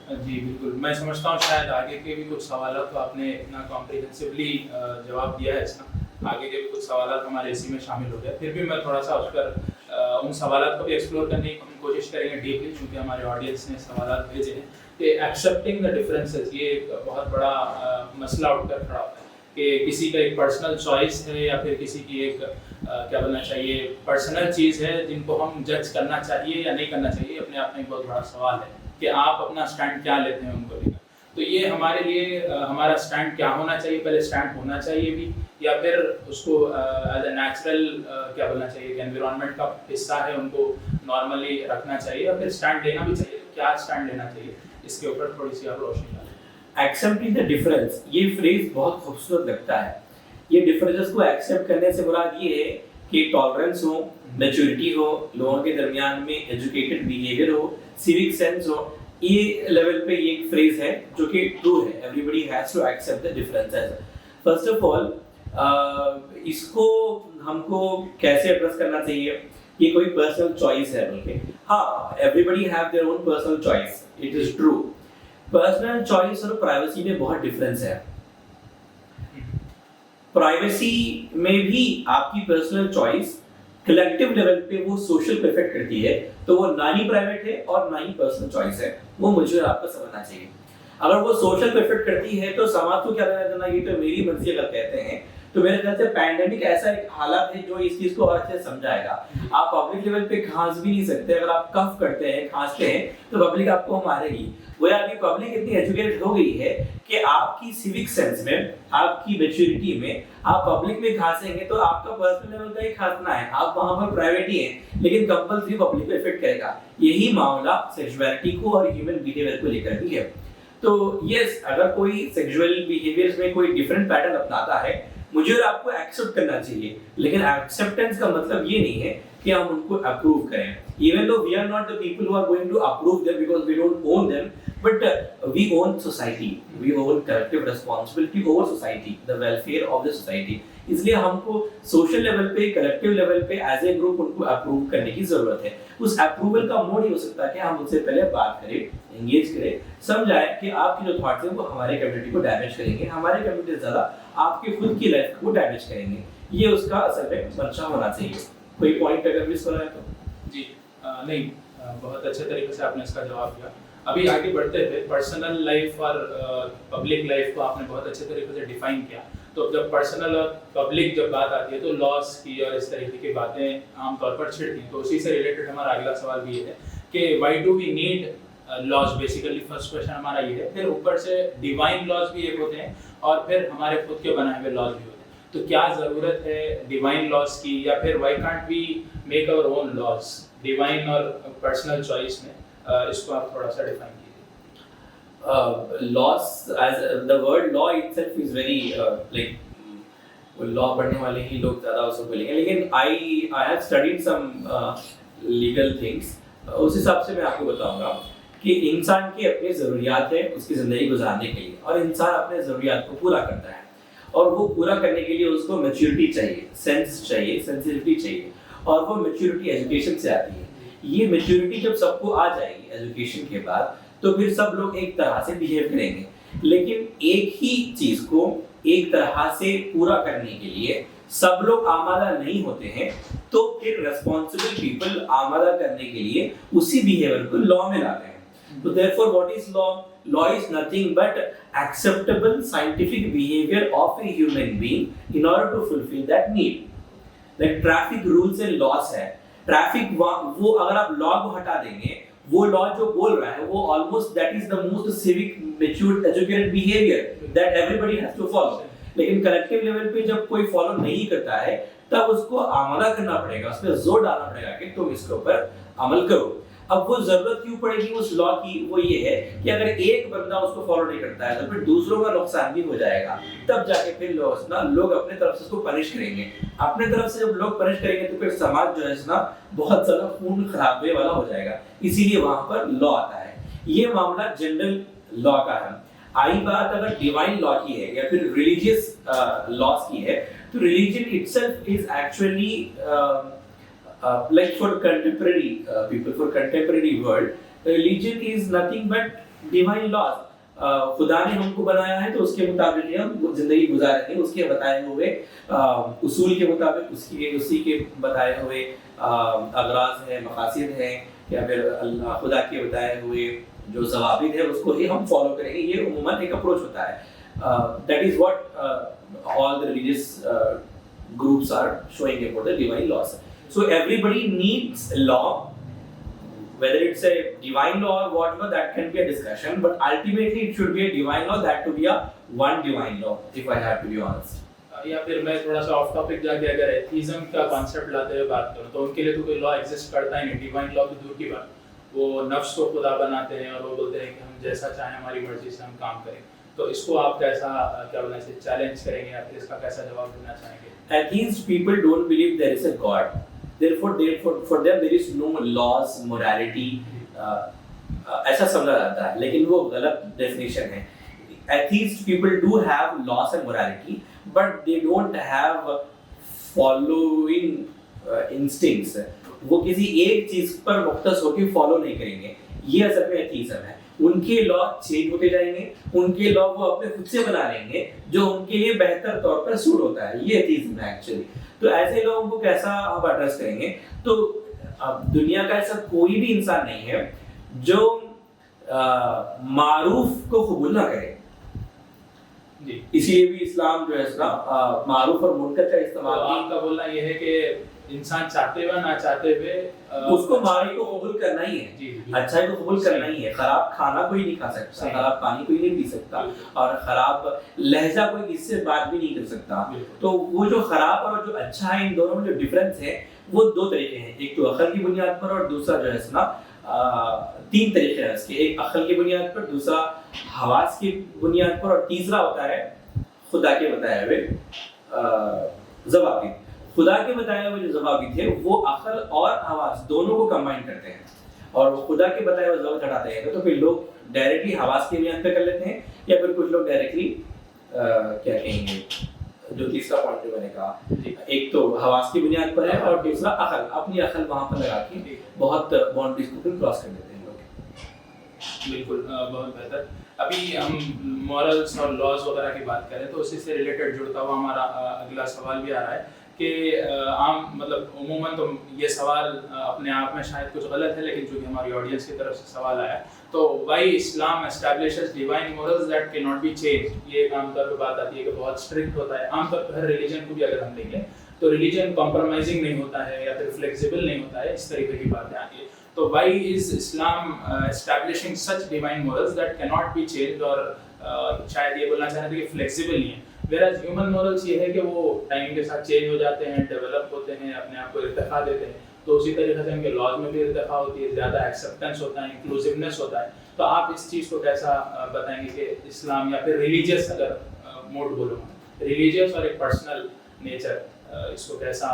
जी बिल्कुल, मैं समझता हूँ शायद आगे के भी कुछ सवाल तो आपने इतना कॉम्प्रिहेंसिवली जवाब दिया है इसका, आगे के भी कुछ सवाल हमारे इसी में शामिल हो गए। फिर भी मैं थोड़ा सा उस पर उन सवाल को भी एक्सप्लोर करने की हम कोशिश करेंगे डीपली, क्योंकि हमारे ऑडियंस ने सवाल भेजे हैं कि एक्सेप्टिंग द डिफरेंसेस, ये एक बहुत बड़ा मसला उठकर खड़ा होता है कि किसी का एक पर्सनल चॉइस है या फिर किसी की एक क्या बोलना चाहिए पर्सनल चीज़ है जिनको हम जज करना चाहिए या नहीं करना चाहिए, अपने आप में एक बहुत बड़ा सवाल है कि आप अपना स्टैंड क्या लेते हैं उनको लेकर। तो ये हमारे लिए हमारा स्टैंड क्या होना चाहिए, पहले स्टैंड होना चाहिए भी, या फिर उसको एज ए नेचुरल क्या बोलना चाहिए कि एनवायरनमेंट का हिस्सा है, उनको नॉर्मली रखना चाहिए, या फिर स्टैंड लेना भी चाहिए। तो क्या स्टैंड लेना चाहिए, इसके ऊपर थोड़ी सी आप रोशनी डालें। एक्सेप्टिंग द डिफरेंस, ये फ्रेज बहुत खूबसूरत लगता है। ये डिफरेंसेस को एक्सेप्ट करने से मुराद ये है कि टॉलरेंस हो, मैच्योरिटी हो, लोगों के दरमियान में एजुकेटेड बिहेवियर हो, सिविक सेंस हो। ये लेवल पे ये एक फ्रेज है जो कि ट्रू है। Everybody has to accept the differences. First of all इसको हमको कैसे एड्रेस करना चाहिए, ये कोई पर्सनल चॉइस है बोलके। हाँ, everybody have their own personal choice, it is true. Personal choice और प्राइवेसी में बहुत डिफरेंस है। प्राइवेसी में भी आपकी पर्सनल चॉइस कलेक्टिव लेवल पे वो सोशल पे इफेक्ट करती है, तो वो ना ही प्राइवेट है और ना ही पर्सनल चॉइस है। वो मुझे आपको समझना चाहिए। अगर वो सोशल पे इफेक्ट करती है तो समाज को क्या लेना देना, ये तो मेरी मर्जी अगर कहते हैं तो मेरे ख्याल से पैंडेमिक ऐसा एक हालत है जो इस चीज को और अच्छे से समझाएगा। आप पब्लिक लेवल पे खांस भी नहीं सकते। अगर आप कफ करते हैं, खांसते हैं तो पब्लिक आपको मारेगी। वो अभी पब्लिक इतनी एजुकेटेड हो गई है कि आपकी सिविक सेंस में, आपकी मैच्योरिटी में आप पब्लिक में खांसेंगे तो आपका पर्सनल लेवल का ही खांसना है, आप वहां पर प्राइवेट ही हैं, लेकिन कंपल्सरी पब्लिक को इफेक्ट करेगा। यही मामला सेक्सुअलिटी को और ह्यूमन बिहेवियर को लेकर भी है। तो यस, अगर कोई सेक्सुअल बिहेवियर्स में कोई डिफरेंट पैटर्न अपनाता है, मुझे और आपको एक्सेप्ट करना चाहिए। लेकिन एक्सेप्टेंस का मतलब ये नहीं है कि हम उनको अप्रूव करें। Even though we are not the people who are going to approve them because we don't own them, but we own society. We own collective responsibility over society, the welfare of the society. इसलिए हमको social level पे, collective level पे as a group उनको approve करने की जरूरत है। उस अप्रूवल का मोड ये हो सकता है कि हम उनसे पहले बात करें, एंगेज करें, समझाएं कि आपके जो थॉट्स हैं वो हमारे कम्युनिटी को डैमेज करेंगे, हमारे कम्युनिटी से ज्यादा आपकी खुद की लाइफ को डैमेज करेंगे। ये उसका असल में मंशा होना चाहिए। कोई पॉइंट अगर मिस हो रहा है तो जी नहीं, बहुत अच्छे तरीके से आपने इसका जवाब दिया। अभी आगे बढ़ते थे, पर्सनल लाइफ और पब्लिक लाइफ को आपने बहुत अच्छे तरीके से डिफाइन किया। तो जब पर्सनल और पब्लिक जब बात आती है तो लॉस की और इस तरीके की बातें आमतौर पर छिड़ती हैं। तो उसी से रिलेटेड हमारा अगला सवाल भी ये है कि why do we need laws. Basically first question हमारा ये है। फिर ऊपर से डिवाइन लॉज भी एक होते हैं और फिर हमारे खुद के बनाए हुए लॉज भी होते हैं। तो क्या ज़रूरत है डिवाइन लॉज की, या फिर why can't we make our own laws, divine और पर्सनल चॉइस में? इसको आप थोड़ा सा डिफाइन कीजिए। Laws, as the word law itself is very like law पढ़ने वाले ही लोग ज़्यादा उसको बोलेंगे, लेकिन I have studied some legal things। उस हिसाब से मैं आपको बताऊंगा कि इंसान की अपनी ज़रूरियात है उसकी ज़िंदगी गुजारने के लिए, और इंसान अपने ज़रूरियात को पूरा करता है, और वो पूरा करने के लिए उसको मैच्योरिटी चाहिए, सेंस चाहिए, सेंसिटिविटी चाहिए, और वो मैच्योरिटी एजुकेशन से आती है। ये मैच्योरिटी जब सबको आ जाएगी एजुकेशन के बाद, तो फिर सब लोग एक तरह से बिहेव करेंगे। लेकिन एक ही चीज को एक तरह से पूरा करने के लिए सब लोग आमादा नहीं होते हैं, तो फिर रेस्पॉन्सिबल पीपल आमादा करने के लिए उसी बिहेवियर को लॉ में लाते हैं। तो therefore what is law? Law is nothing but acceptable scientific behavior of a human being in order to fulfill that need. Like traffic rules and laws है। ट्रैफिक वो अगर आप लॉ को हटा देंगे, वो लॉ जो बोल रहा है वो almost that is the most civic matured educated behavior that everybody has to follow। लेकिन कलेक्टिव लेवल पे जब कोई फॉलो नहीं करता है तब उसको आमादा करना पड़ेगा, उस पर जोर डालना पड़ेगा कि तुम इसके ऊपर अमल करो। अब वो जरूरत क्यों पड़ेगी उस लॉ की? वो ये है कि अगर एक बंदा उसको फॉलो नहीं करता है तो फिर दूसरों का नुकसान भी हो जाएगा। तब जाके फिर लोग अपने तरफ से उसको पनिश करेंगे। अपने तरफ से जब लोग पनिश करेंगे तो फिर समाज जो है ना बहुत ज्यादा खून खराबे वाला हो जाएगा। इसीलिए वहां पर लॉ आता है। ये मामला जनरल लॉ का है। आई बात अगर डिवाइन लॉ की है या फिर रिलीजियस लॉस की है, तो religion itself is actually like for contemporary people, for contemporary world, religion is nothing but divine laws। खुदा ने हमको बनाया है तो उसके मुताबिक हम जिंदगी गुजारेंगे, उसके बताए हुए उसूल के मुताबिक, उसी के बताए हुए अगराज है, मकासिद है, या फिर अल्लाह खुदा के बताए हुए जो ज़वाबित है उसको ही हम फॉलो करेंगे। ये उम्मन एक अप्रोच होता है। That is what all the religious groups are showing about the divine laws. So everybody needs a law, whether it's a divine law or whatever, that can be a discussion, but ultimately it should be a divine law, that to be a one divine law, if I have to be honest. या फिर मैं थोड़ा सा of topic जाके अगर atheism का concept लाते हुए बात करूं तो उनके लिए तो कोई लॉ एग्जिस्ट करता ही नहीं, डिवाइन लॉ तो दूर की बात, वो नफ्स को खुदा बनाते हैं और वो बोलते हैं कि हम जैसा चाहें हमारी मर्जी से हम काम करें। तो इसको आप कैसा क्या बोलना चाहिए चैलेंज करेंगे या फिर इसका कैसा जवाब देना चाहेंगे? Atheist people don't believe there is a God. Therefore, for them there is no laws, morality. ऐसा समझा जाता है, लेकिन वो गलत डेफिनेशन है। Atheist people do have laws and morality, but they don't have following instincts. वो किसी एक चीज पर मुख्तस होकर फॉलो नहीं करेंगे, ये असल में एथीज्म है। उनके लॉ चेंज होते जाएंगे, उनके लॉ वो अपने खुद से बना लेंगे जो उनके लिए बेहतर तौर पर सूट होता है, ये एथीज्म है एक्चुअली। तो ऐसे लोगों को कैसा आप एड्रेस करेंगे? तो अब दुनिया का ऐसा कोई भी इंसान नहीं है जो मारूफ को कबूल ना करे। इसीलिए भी इस्लाम जो है इसका मारूफ और मुनकर का इस्तेमाल, तो आपका बोलना ये है कि इंसान चाहते हुए ना चाहते हुए उसको मारूफ को कबूल करना ही है, अच्छाई को कबूल करना ही है। खराब खाना कोई नहीं खा सकता, खराब पानी कोई नहीं पी सकता, और खराब लहजा कोई किससे बात भी नहीं कर सकता। तो वो जो खराब और जो अच्छा है, इन दोनों में जो डिफरेंस है वो दो तरीके हैं, एक तो अकल की बुनियाद पर और दूसरा जो है इसना तीन तरीके हैं इसके, एक अकल की बुनियाद पर, दूसरा हवास की बुनियाद पर, और तीसरा होता है खुदा के बताए हुए ज़वाबित। खुदा के बताए हुए जो ज़वाबित है वो अकल और हवास दोनों को कंबाइन करते हैं, और वो खुदा के बताए हुए ज़वाबित हटाते हैं। तो फिर लोग डायरेक्टली हवास की बुनियाद पर कर लेते हैं, या फिर कुछ लोग डायरेक्टली क्या कहेंगे, जो तीसरा पॉइंट जो मैंने कहा, एक तो हवास की बुनियाद पर है और दूसरा अकल, अपनी अकल वहां पर लगा के बहुत बाउंड्रीज को फिर क्रॉस कर देते हैं लोग। बिल्कुल, बहुत बेहतर। अभी हम मॉरल्स और लॉज वगैरह की बात करें तो उसी से रिलेटेड जुड़ता हुआ हमारा अगला सवाल भी आ रहा है कि आम मतलब उमूमन तो ये सवाल अपने आप में शायद कुछ गलत है, लेकिन चूंकि हमारी ऑडियंस की तरफ से सवाल आया तो why Islam establishes divine morals that can not be change. ये एक आमतौर पर बात आती है कि बहुत स्ट्रिक्ट होता है। आमतौर पर हर रिलीजन को भी अगर हम देख लें तो रिलीजन कॉम्प्रोमाइजिंग नहीं होता है या फिर फ्लेक्सिबल नहीं होता है, इस तरीके की बातें आती है। तो why is Islam establishing such divine morals that can not be change, और शायद ये बोलना चाह रहे थे कि फ्लेक्सिबल नहीं है। Whereas ह्यूमन मॉरल्स ये है कि वो टाइम के साथ चेंज हो जाते हैं, डेवलप होते हैं, अपने आप को इर्तिफा देते हैं। तो उसी तरीके से उनके लॉज में भी इर्तिफा होती है, ज़्यादा एक्सेप्टेंस होता है, इंक्लूसिवनेस होता है। तो आप इस चीज़ को कैसा बताएंगे कि इस्लाम या फिर रिलीजियस, अगर मोड बोलूँ, रिलीजियस और एक पर्सनल नेचर, इसको कैसा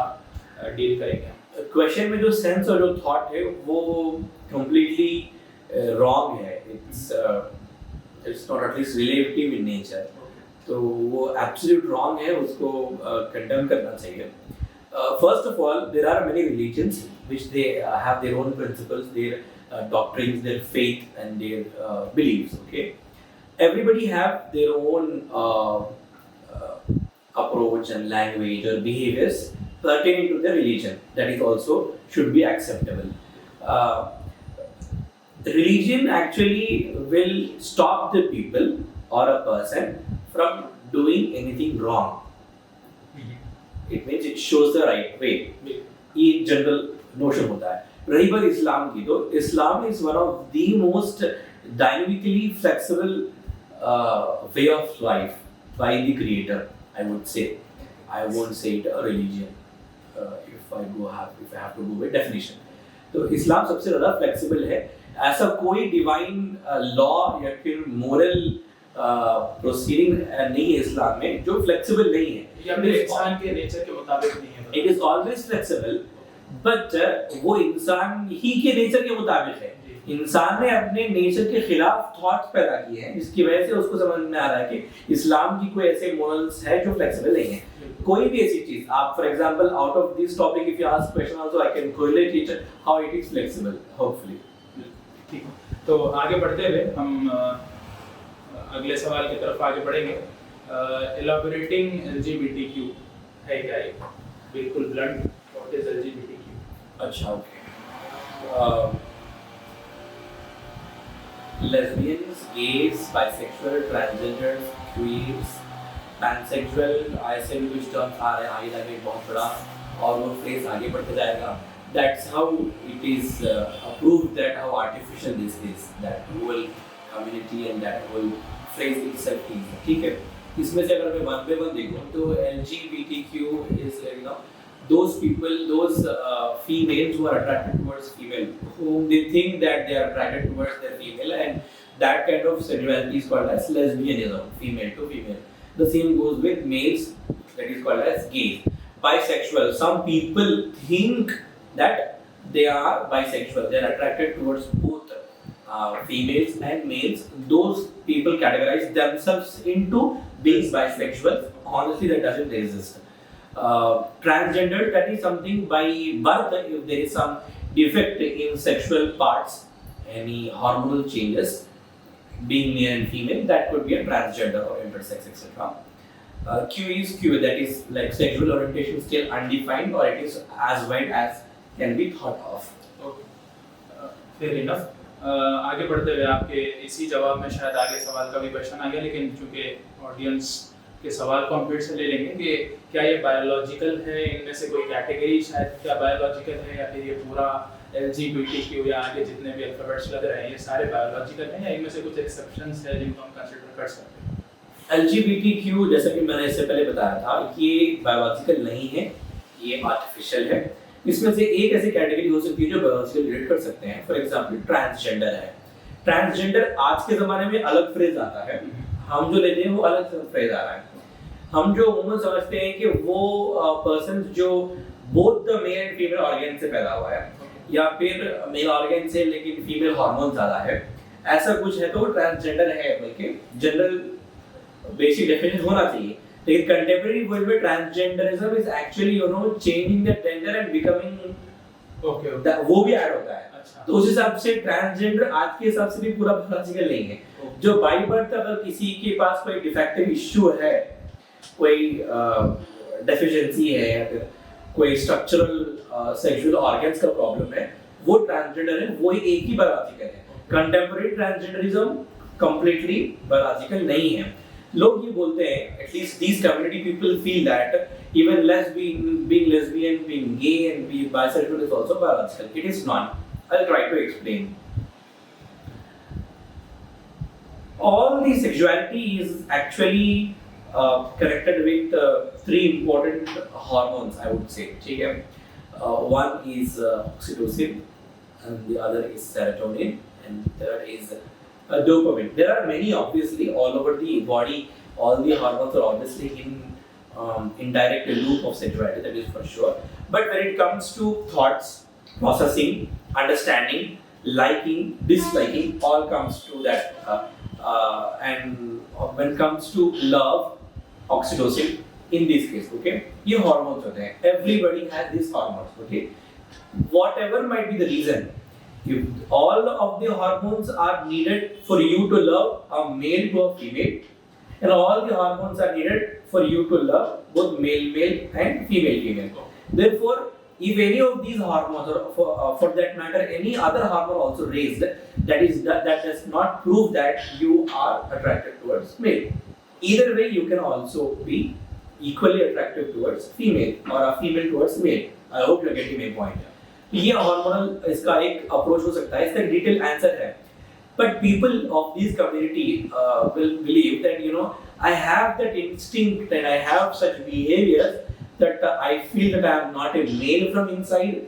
डील करेंगे? क्वेश्चन में जो सेंस और जो थॉट है वो कंप्लीटली रॉन्ग है। It's not at least relative in nature, तो वो एब्सोल्यूट रॉन्ग है, उसको कंडेम करना चाहिए। First of all, there are many religions which they have their own principles, their doctrines, their faith and their believes. Okay, everybody have their own approach and language or behaviors pertaining to their religion that is also should be acceptable. Religion actually will stop the people or a person from doing anything wrong. It means it shows the right way. ये general notion होता है। रही बात इस्लाम की, तो इस्लाम is one of the most dynamically flexible way of life by the Creator. I would say, I won't say it a religion. If I have to go with definition, तो इस्लाम सबसे ज़्यादा flexible है। ऐसा कोई डिवाइन लॉ या फिर moral proceeding नहीं है इस्लाम में जो फ्लेक्सिबल नहीं है, या फिर इंसान के नेचर के मुताबिक नहीं है। It is always flexible, but वो इंसान ही के नेचर के मुताबिक है। इंसान ने अपने नेचर के खिलाफ थॉट्स पैदा किए हैं, जिसकी वजह से उसको समझ में आ रहा है कि इस्लाम की कोई ऐसे मोरल्स है जो फ्लेक्सिबल नहीं है। कोई भी ऐसी चीज आप, for example, out of this topic if you ask question also I can correlate it how it is flexible, hopefully. ठीक, तो आगे बढ़ते हुए हम अगले सवाल की तरफ आगे बढ़ेंगे। एलैबोरेटिंग एलजीबीटीक्यू है क्या? ये बिल्कुल ब्लंट, व्हाट इज एलजीबीटीक्यू? अच्छा, okay. Lesbians, gays, bisexual, transgenders, queers, transsexual ऐसे भी कुछ टर्म्स आ रहे हैं आगे जाके बहुत बड़ा और वो फ्रेज आगे बढ़ते जाएगा. That's how it is proved that how artificial this is, that whole community and that whole phrase itself is. ठीक है. इसमें से अगर मैं one by one देखूँ तो LGBTQ is those people, those females who are attracted towards female, whom they think that they are attracted towards their female, and that kind of sexuality is called as lesbianism, female to female. The same goes with males, that is called as gay. Bisexual, some people think that they are bisexual, they are attracted towards both females and males. Those people categorize themselves into being bisexual. Honestly, that doesn't exist. Transgender, that is something by birth, if there is some defect in sexual parts, any hormonal changes, being male and female, that could be a transgender or intersex, etc. Q is Q, that is like sexual orientation still undefined, or it is as wide as can be thought of. Fair enough. आगे बढ़ते हुए आपके इसी जवाब में शायद आगे सवाल का भी क्वेश्चन आ गया, लेकिन चूंकि ऑडियंस के सवाल को हम फिर से ले लेंगे कि क्या ये बायोलॉजिकल है, इनमें से कोई कैटेगरी शायद क्या बायोलॉजिकल है, या फिर ये पूरा LGBTQ या आगे जितने भी अल्फाबेट्स लग रहे हैं ये सारे बायोलॉजिकल हैं, या इनमें से कुछ एक्सेप्शंस है जिनको हम कंसीडर कर सकते हैं? LGBTQ जैसा कि मैंने इससे पहले बताया था, ये बायोलॉजिकल नहीं है, ये आर्टिफिशियल है. इसमें से एक ऐसी कैटेगरी हो सकती है जो बायोलॉजिकल रिलेट कर सकते हैं. फॉर एग्जांपल ट्रांसजेंडर है. ट्रांसजेंडर आज के ज़माने में अलग फ्रेज आता है, हम जो लेते हैं वो अलग फ्रेज आ रहा है. हम जो उम्र समझते हैं कि वो पर्सन जो both the male and female organ से पैदा हुआ है, या फिर मेल ऑर्गन से लेकिन फीमेल हार्मोन ज़्यादा है, ऐसा कुछ है तो वो ट्रांसजेंडर है. बल्कि जनरल बेसिक डेफिनेशन होना चाहिए. लेकिन कंटेम्परेरी वर्ल्ड में transgenderism is actually changing the gender and becoming वो भी ऐड होता है. तो उस हिसाब से ट्रांसजेंडर आज के हिसाब से भी पूरा बायोलॉजिकल नहीं है. जो बाय बर्थ अगर किसी के पास कोई डिफेक्टिव इश्यू है, कोई डेफिशिएंसी है, या फिर कोई स्ट्रक्चरल सेक्सुअल ऑर्गन्स का प्रॉब्लम है, वो ट्रांसजेंडर है, वो एक ही बायोलॉजिकल है. कंटेम्परेरी ट्रांसजेंडरिज्म कंप्लीटली बायोलॉजिकल नहीं है. लोग ये बोलते हैं, at least these community people feel that even being lesbian, being gay and being bisexual is also biological. It is not. I'll try to explain. All the sexuality is actually connected with three important hormones, I would say. ठीक है. One is oxytocin, and the other is serotonin, and third is dopamine. There are many, obviously, all over the body. All the hormones are obviously in direct loop of sexuality, that is for sure. But when it comes to thoughts, processing, understanding, liking, disliking, all comes to that. And when it comes to love, oxytocin, in this case, okay, ये hormones होते हैं. Everybody has these hormones, okay. Whatever might be the reason, if all of the hormones are needed for you to love a male to a female, and all the hormones are needed for you to love both male and female. Therefore, if any of these hormones, or for that matter any other hormone also raised, that does not prove that you are attracted towards male. Either way, you can also be equally attractive towards female, or a female towards male. I hope you are getting my point. ये hormonal इसका एक approach हो सकता है, इसका detail answer है. But people of this community will believe that I have that instinct and I have such behaviors that I feel that I am not a male from inside.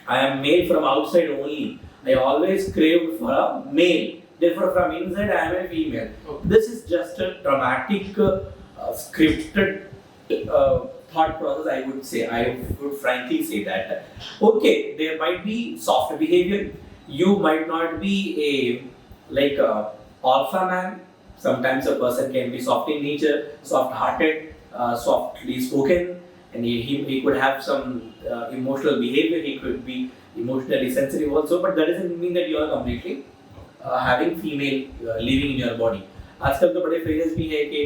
I am male from outside only. I always crave for a male. Therefore, from inside I am a female. This is just a dramatic, scripted thought process, I would say. I would frankly say that. Okay, there might be soft behavior. You might not be a alpha man. Sometimes a person can be soft in nature, soft-hearted, softly spoken, and he could have some emotional behavior. He could be emotionally sensitive also, but that doesn't mean that you are completely having female living in your body. आजकल तो बड़े phrases भी है कि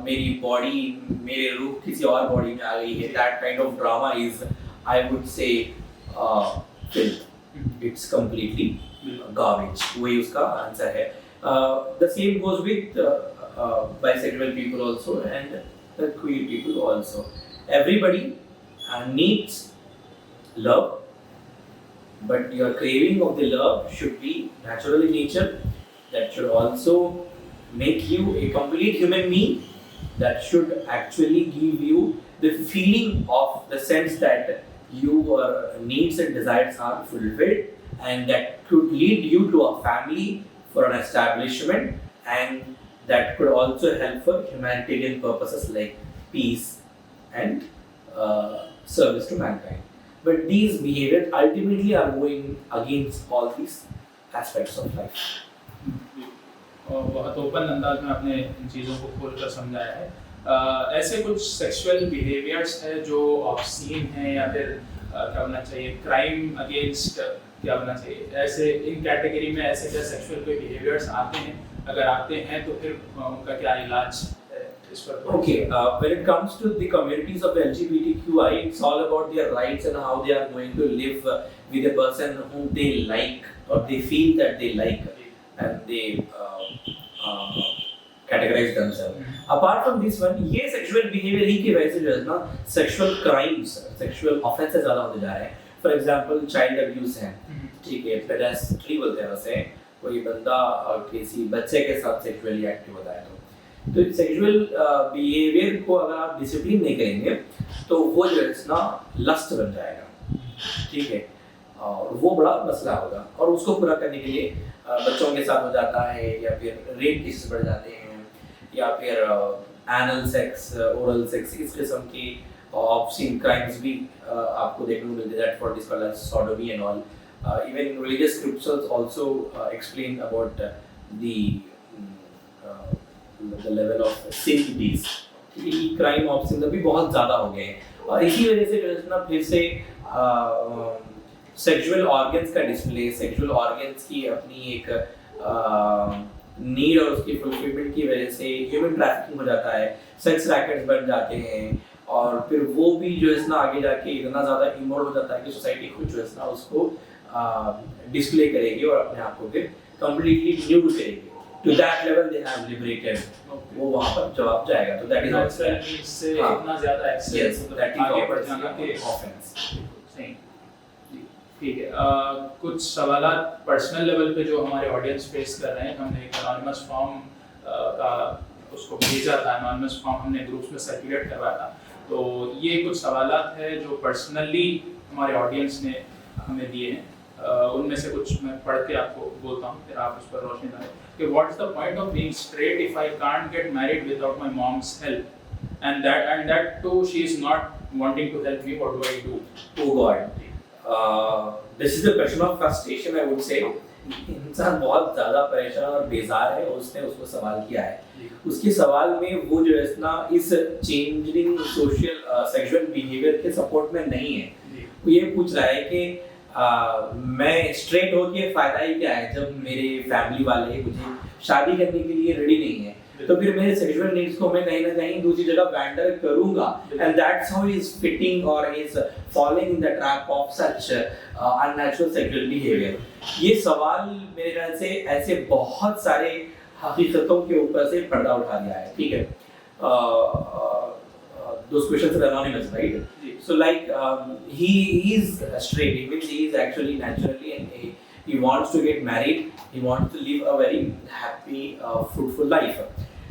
मेरी body, मेरे रूह किसी और बॉडी में आ गई है. That kind of drama is, I would say, filth. It's completely garbage. वही उसका आंसर है. The same goes with bisexual people also and the queer people also. Everybody needs love, but your craving of the love should be natural in nature. That should also make you a complete human being. That should actually give you the feeling of the sense that your needs and desires are fulfilled, and that could lead you to a family, for an establishment, and that could also help for humanitarian purposes like peace and service to mankind. But these behaviors ultimately are going against all these aspects of life. और बहुत open अंदाज में आपने इन चीज़ों को खोलकर समझाया है। ऐसे कुछ सेक्सुअल बिहेवियर्स है जो ऑब्सीन है या फिर क्या होना चाहिए, क्राइम अगेंस्ट क्या होना चाहिए, ऐसे इन कैटेगरी में ऐसे क्या सेक्सुअल कोई बिहेवियर्स आते हैं? अगर आते हैं तो फिर उनका क्या इलाज है इस पर? Okay, when it comes to the communities of the LGBTQI, it's all about their rights and how they are going to live with a person whom they like or they feel that they like, and they categorize themselves. Apart from this one, ये sexual behavior ही की वजह से जो है ना sexual crimes, sexual offenses ज़्यादा होते जा रहे हैं. For example, child abuse है, ठीक है, pedastry बोलते हैं वैसे, कोई बंदा किसी बच्चे के साथ sexually active होता है तो सेक्सुअल बिहेवियर को अगर आप डिसिप्लिन नहीं करेंगे तो वो जो है ना लस्ट बन जाएगा, ठीक है, और वो बड़ा मसला होगा. और उसको पूरा करने के लिए बच्चों के साथ हो जाता है, या फिर रेप केसेस बढ़ जाते हैं, या फिर एनल सेक्स, ओरल सेक्स, इस किस्म की ऑब्सीन क्राइम्स भी आपको देखने को मिलते हैं. That what is called as sodomy and all. Even religious scriptures also explain about the level of sin it is. Crime obscene भी बहुत ज़्यादा हो गए हैं, और इसी वजह से जो है ना फिर से सेक्सुअल ऑर्गन्स का डिस्प्ले, सेक्सुअल ऑर्गन्स की अपनी एक नीड और उसकी फुलफिलमेंट की वजह से ह्यूमन ट्रैफिकिंग हो जाता है, सेक्स रैकेट्स बन जाते हैं, और फिर वो भी जो है ना आगे जाके इतना ज़्यादा इमोरल हो जाता है कि सोसाइटी खुद जो है ना उसको डिस्प्ले करेगी और अपने आप को फिर कम्प्लीटली न्यूड करेगी. To that level they have liberated. वो वहाँ पर जवाब जाएगा. तो that is also इससे इतना ज़्यादा एक्सेस आगे बढ़ जाना कि ऑफेंस. सही, ठीक है. कुछ सवालात पर्सनल लेवल पे जो हमारे ऑडियंस फेस कर रहे हैं, हमने एक एनोनिमस फॉर्म का उसको भेजा था, एनोनिमस फॉर्म हमने ग्रुप्स में सर्कुलेट करवाया था. तो ये कुछ सवालात है जो पर्सनली हमारे ऑडियंस ने हमें दिए हैं. उनमें से कुछ मैं पढ़ के आपको बोलता हूँ, फिर आप उस पर रोशनी डालें कि what's the point of being straight if I can't get married without my mom's help, and that too she is not wanting to help me, what do I do? Oh God, this is a question of frustration, I would say. इंसान बहुत ज़्यादा परेशान और बेजार है, उसने उसको सवाल किया है. उसके सवाल में वो जो है ना इस चेंजिंग सोशल सेक्सुअल बिहेवियर के सपोर्ट में नहीं है. वो ये पूछ रहा है कि मैं स्ट्रेट होके फायदा ही क्या है जब मेरे फैमिली वाले मुझे शादी करने के लिए रेडी नहीं है, तो फिर मेरे सेक्सुअल नीड्स को मैं कहीं ना कहीं दूसरी जगह वैंडर करूंगा. And that's how he is fitting और is following in the trap of such unnatural sexual behaviour. ये सवाल मेरे ख्याल से ऐसे बहुत सारे हकीकतों के ऊपर से पर्दा उठा दिया है, ठीक है. Those questions are anonymous, right? So like he is straight, he means he is actually naturally, and he wants to get married, he wants to live a very happy fruitful life.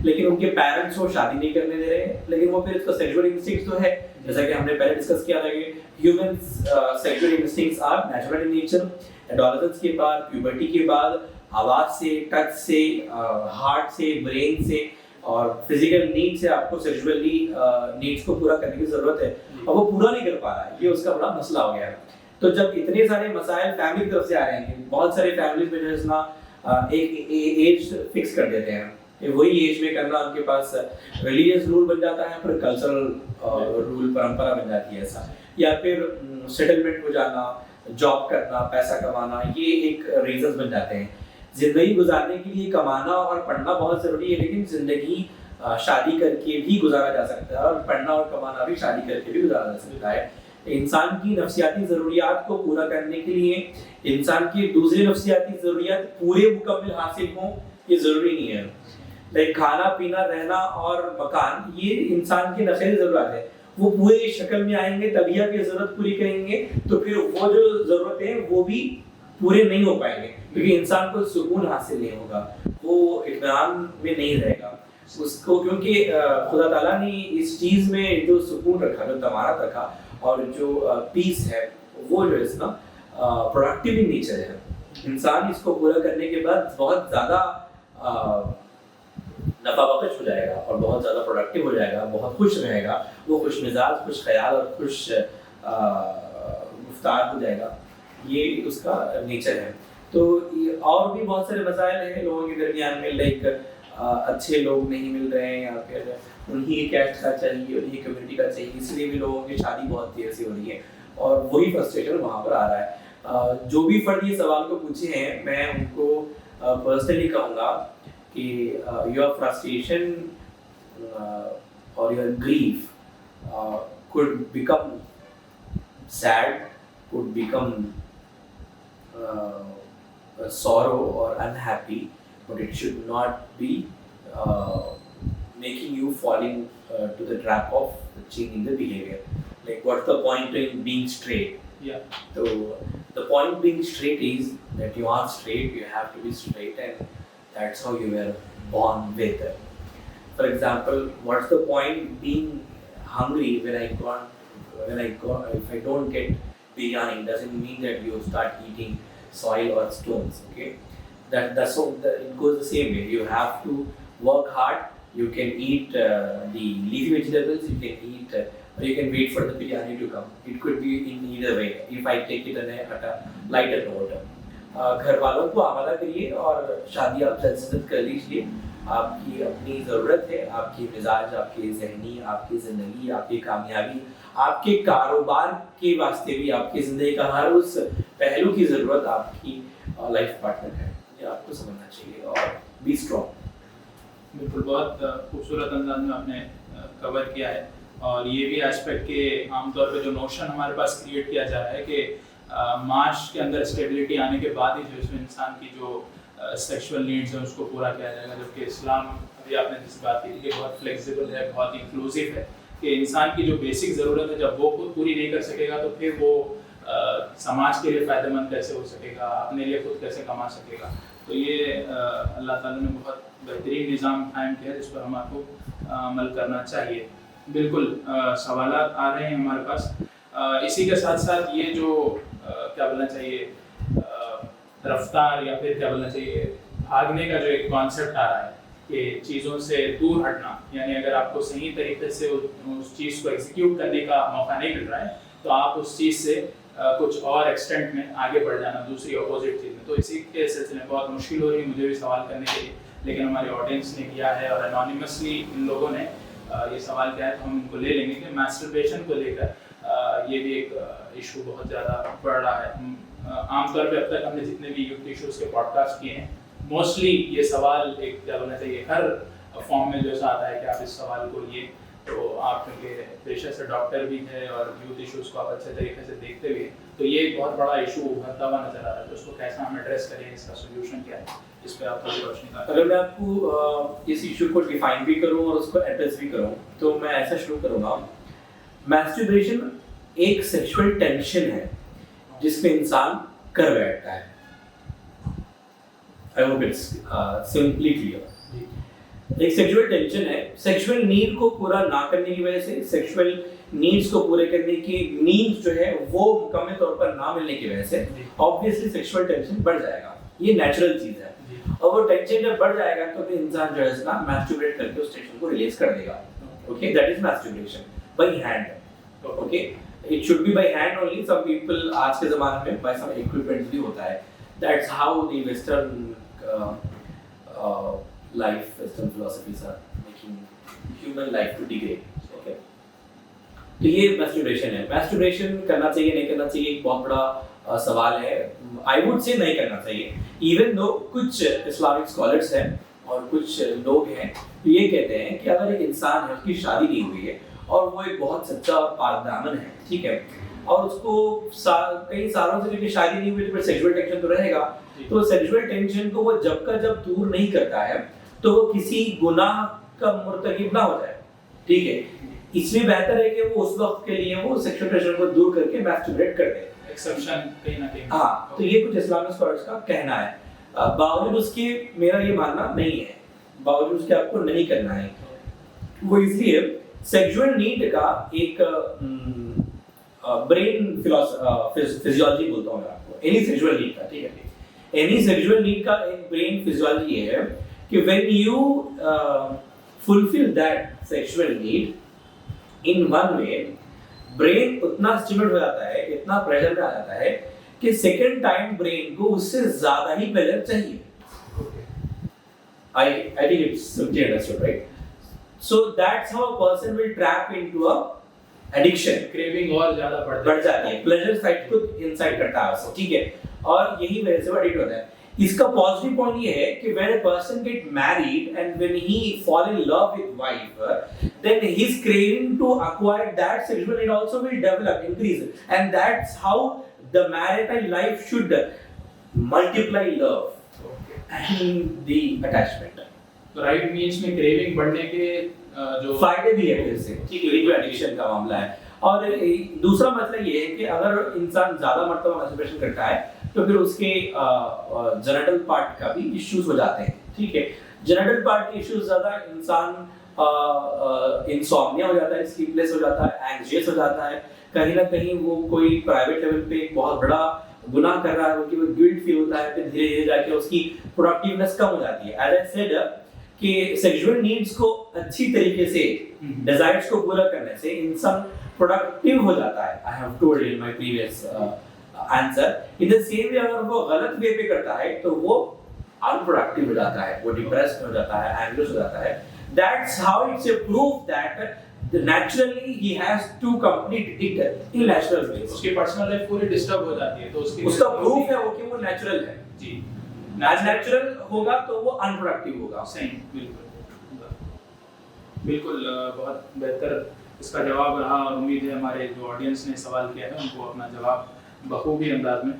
लेकिन उनके parents वो शादी नहीं करने दे रहे हैं, लेकिन वो फिर इसका सेक्सुअल इंस्टिंक्ट तो है, जैसा कि हमने पहले डिस्कस किया था कि humans sexual instincts are natural in nature. Adolescence के बाद, प्यूबर्टी के बाद, आवाज से, टच से, हार्ट से, ब्रेन से और फिजिकल नीड से आपको सेक्सुअली नीड्स को पूरा करने की जरूरत है, और वो पूरा नहीं कर पा रहा है. ये उसका बड़ा मसला हो गया है. तो जब इतने सारे मसाइल फैमिली की तरफ से आ रहे हैं, बहुत सारे फैमिलीज में जो है ना एक एज फिक्स कर देते हैं, वही एज में करना उनके पास रिलीजियस रूल बन जाता है, फिर कल्चरल रूल परंपरा बन जाती है ऐसा, या फिर सेटलमेंट हो जाना, जॉब करना, पैसा कमाना, ये एक रीजंस बन जाते हैं. जिंदगी गुजारने के लिए कमाना और पढ़ना बहुत जरूरी है, लेकिन जिंदगी शादी करके भी गुजारा जा सकता है, और पढ़ना और कमाना भी शादी करके भी गुजारा जा सकता है. इंसान की नफ्सियाती ज़रूरियात को पूरा करने के लिए इंसान की दूसरी नफ्सियाती ज़रूरियात पूरे मुकम्मल हासिल हों, ये ज़रूरी नहीं है. लाइक खाना पीना रहना और मकान, ये इंसान की नफेल जरूरत है। वो पूरे शक्ल में आएंगे तभी आप ये जरूरत पूरी करेंगे, तो फिर वो जो जरूरत है वो भी पूरे नहीं हो पाएंगे, क्योंकि इंसान को सुकून हासिल नहीं होगा, वो इत्मीनान में नहीं रहेगा उसको, क्योंकि खुदा ताला ने इस चीज में जो सुकून रखा, जो तमारत रखा और जो पीस है, वो जो है इसका प्रोडक्टिव नेचर है। इंसान इसको पूरा करने के बाद बहुत ज्यादा नफा बख्श हो जाएगा और बहुत ज़्यादा प्रोडक्टिव हो जाएगा, बहुत खुश रहेगा, वो खुश मिजाज, खुश ख्याल और खुश गुफ्तार हो जाएगा। ये उसका नेचर है। तो और भी बहुत सारे मसाइल हैं लोगों के दरमियान में, लाइक अच्छे लोग नहीं मिल रहे हैं, या फिर उन्हीं कैस्ट का चाहिए, उन्हीं कम्युनिटी का चाहिए, इसलिए भी लोगों की शादी बहुत देर से हो रही है और वही फ्रस्ट्रेशन वहाँ पर आ रहा है। जो भी फर्द ये सवाल को पूछे हैं, मैं उनको पर्सनली कहूँगा कि your frustration or your grief could become sad, could become sorrow or unhappy, but it should not be making you falling to the trap of changing the behavior. Like, what's the point in being straight? Yeah. So the point being straight is that you are straight, you have to be straight, and that's how you were born with. For example, what's the point being hungry if I don't get biryani? Doesn't mean that you start eating soil or stones. Okay, it goes the same way. You have to work hard. You can eat the leafy vegetables. You can eat. Or you can wait for the biryani to come. It could be in either way. If I take it at a lighter note. घर वालों को आमादा करिए और शादी आप जल्द से जल्द कर लीजिए। आपकी अपनी ज़रूरत है, आपकी मिजाज, आपकी ज़हनी, आपकी ज़िंदगी, आपकी कामयाबी, आपके कारोबार के वास्ते भी, आपकी ज़िंदगी का हर उस पहलू की ज़रूरत आपकी लाइफ पार्टनर है। ये आपको समझना चाहिए और बी स्ट्रॉन्ग। बिल्कुल, बहुत खूबसूरत अंदाज में आपने कवर किया है। और ये भी एस्पेक्ट के आमतौर पे जो नोशन हमारे पास क्रिएट किया जा रहा है कि माश के अंदर स्टेबिलिटी आने के बाद ही जो इसमें इंसान की जो सेक्सुअल नीड्स हैं उसको पूरा किया जाएगा, जबकि इस्लाम, अभी आपने जिस बात की कि बहुत फ्लेक्सिबल है, बहुत इंक्लूसिव है, कि इंसान की जो बेसिक ज़रूरत है जब वो खुद पूरी नहीं कर सकेगा तो फिर वो समाज के लिए फ़ायदेमंद कैसे हो सकेगा, अपने लिए खुद कैसे कमा सकेगा। तो ये अल्लाह ताला ने बहुत बेहतरीन निज़ाम कायम किया जिस पर हमारे अमल करना चाहिए। बिल्कुल, सवालात आ रहे हैं हमारे पास। इसी के साथ साथ ये जो क्या बोलना चाहिए, रफ्तार या फिर क्या बोलना चाहिए, भागने का जो एक कॉन्सेप्ट आ रहा है कि चीज़ों से दूर हटना, यानी अगर आपको सही तरीके से उस चीज़ को एग्जीक्यूट करने का मौका नहीं मिल रहा है तो आप उस चीज़ से कुछ और एक्सटेंट में आगे बढ़ जाना, दूसरी अपोजिट चीज़ में। तो इसी के सिलसिले में बहुत मुश्किल हो रही है मुझे भी सवाल करने के लिए, लेकिन हमारी ऑडियंस ने किया है और एनोनिमसली इन लोगों ने ये सवाल किया है, तो हम इनको ले लेंगे कि मैस्टरबेशन को लेकर ये भी एक इशू बहुत ज़्यादा बढ़ रहा है। आमतौर पे अब तक हमने जितने भी यूथ इशूज़ के पॉडकास्ट किए हैं, मोस्टली ये सवाल एक क्या बोलना चाहिए, हर फॉर्म में जो ऐसा आता है कि आप इस सवाल को लिए, तो आप क्योंकि पेशे से डॉक्टर भी है और यूथ इशूज़ को आप अच्छे तरीके से देखते हुए, तो ये एक बहुत बड़ा इशू उभरता हुआ नजर आ रहा है। तो उसको कैसे हम एड्रेस करें, इसका सोल्यूशन क्या है, इस पर आप थोड़ी रोशनी डालें। अगर मैं आपको इस इशू को डिफाइन भी करूं और उसको एड्रेस भी करूं, तो मैं ऐसा शुरू करूंगा। मैस्टरबेशन एक सेक्सुअल टेंशन है जिसमें इंसान कर बैठता है। I hope it's simply clear. एक सेक्सुअल टेंशन है, सेक्सुअल नीड को पूरा ना करने की वजह से, सेक्सुअल नीड्स को पूरे करने की नीड्स जो है वो मुकम्मल तौर पर ना मिलने की वजह से ऑब्वियसली सेक्सुअल टेंशन बढ़ जाएगा। ये नेचुरल चीज है, और वो टेंशन जब बढ़ जाएगा तो फिर इंसान जो है ना मैस्टरबेट करके उस टेंशन को रिलीज कर देगा। Okay, that is masturbation by hand. Okay, it should be by hand only. Some people आज के ज़माने में बाय सम इक्विपमेंट्स भी होता है। That's how the western life, Western philosophies are making human life to degrade. Okay. तो ये masturbation है। मैस्टरबेशन करना चाहिए नहीं करना चाहिए एक बहुत बड़ा सवाल है। आई वुड से नहीं करना चाहिए, इवन दो कुछ इस्लामिक स्कॉलर्स हैं और कुछ लोग हैं तो ये कहते हैं कि अगर एक इंसान है, उसकी शादी नहीं हुई है और वो एक बहुत सच्चा पाकदामन है, ठीक है, और उसको कई सालों से लेकर शादी नहीं हुई तो फिर सेक्सुअल टेंशन तो रहेगा। तो सेक्सुअल टेंशन को वो जब का जब दूर नहीं करता है तो वो किसी गुनाह का मुर्तकिब ना हो जाए, ठीक है। इसलिए बेहतर है कि वो उस वक्त के लिए वो सेक्सुअल प्लेजर को दूर करके मैस्टरबेट कर दे, एक्सेप्शन कहीं ना कहीं। हाँ, तो ये कुछ इस्लामिक स्कॉलर्स का कहना है। बावजूद उसके मेरा ये मानना नहीं है, बावजूद उसके आपको नहीं करना है। वो इसलिए सेक्सुअल नीड का एक ब्रेन फिजियोलॉजी बोलता हूँ मैं आपको, एनी सेक्सुअल नीड का, ठीक है। एनी सेक्सुअल नीड का एक ब्रेन फिजियोलॉजी है कि when you fulfil that sexual need in one way, brain उतना स्टिमुलेट हो जाता है, इतना प्रेशर में आ जाता है कि सेकंड टाइम ब्रेन को उससे ज्यादा ही प्लेजर चाहिए। I think it's simply understood, right? So that's how a person will trap into a addiction. Craving और ज्यादा बढ़ जाती है, प्लेजर साइड को इनसाइड करता है उसको, ठीक है। और यही वजह से वो एडिक्ट होता है। इसका पॉजिटिव पॉइंट ये है कि when a person get married and when he fall in love with wife, then his craving to acquire that sexual need also will develop, increase, and that's how the marital life should multiply love and the attachment. तो right means में craving बढ़ने के जो फायदे भी है फिर से, ठीक है, ये जो एडिक्शन का मामला है। और दूसरा मतलब ये है कि अगर इंसान ज्यादा मरतबा मैस्टरबेशन करता है तो फिर उसके जेनिटल पार्ट का भी इश्यूज हो जाते हैं, ठीक है। जेनिटल पार्ट के इश्यूज ज्यादा, इंसान इंसोम्निया हो जाता है, स्लीपलेस हो जाता है, एंग्जियस हो जाता है, कहीं ना कहीं वो कोई प्राइवेट लेवल पे एक बहुत बड़ा गुनाह कर रहा है, वो गिल्ट फील होता है, फिर धीरे धीरे जाके उसकी प्रोडक्टिवनेस कम हो जाती है। एज आई सेड कि सेक्सुअल नीड्स को अच्छी तरीके से, डिजायर्स को पूरा करने से इंसान प्रोडक्टिव हो जाता है। I have told in my previous answer. In the same way अगर वो गलत वे पे करता है तो वो अनप्रोडक्टिव हो जाता है, वो डिप्रेस्ड हो जाता है, एंग्जियस हो जाता है। That's how it's a proof that naturally he has to complete it in natural way. उसकी पर्सनल लाइफ पूरी डिस्टर्ब हो जाती है, तो उसका प्रूफ है वो कि वो नेचुरल है जी। नेचुरल होगा तो वो अनप्रोडक्टिव होगा। सही, बिल्कुल बहुत बेहतर इसका जवाब रहा और उम्मीद है हमारे जो ऑडियंस ने सवाल किया है उनको अपना जवाब बखूबी अंदाज में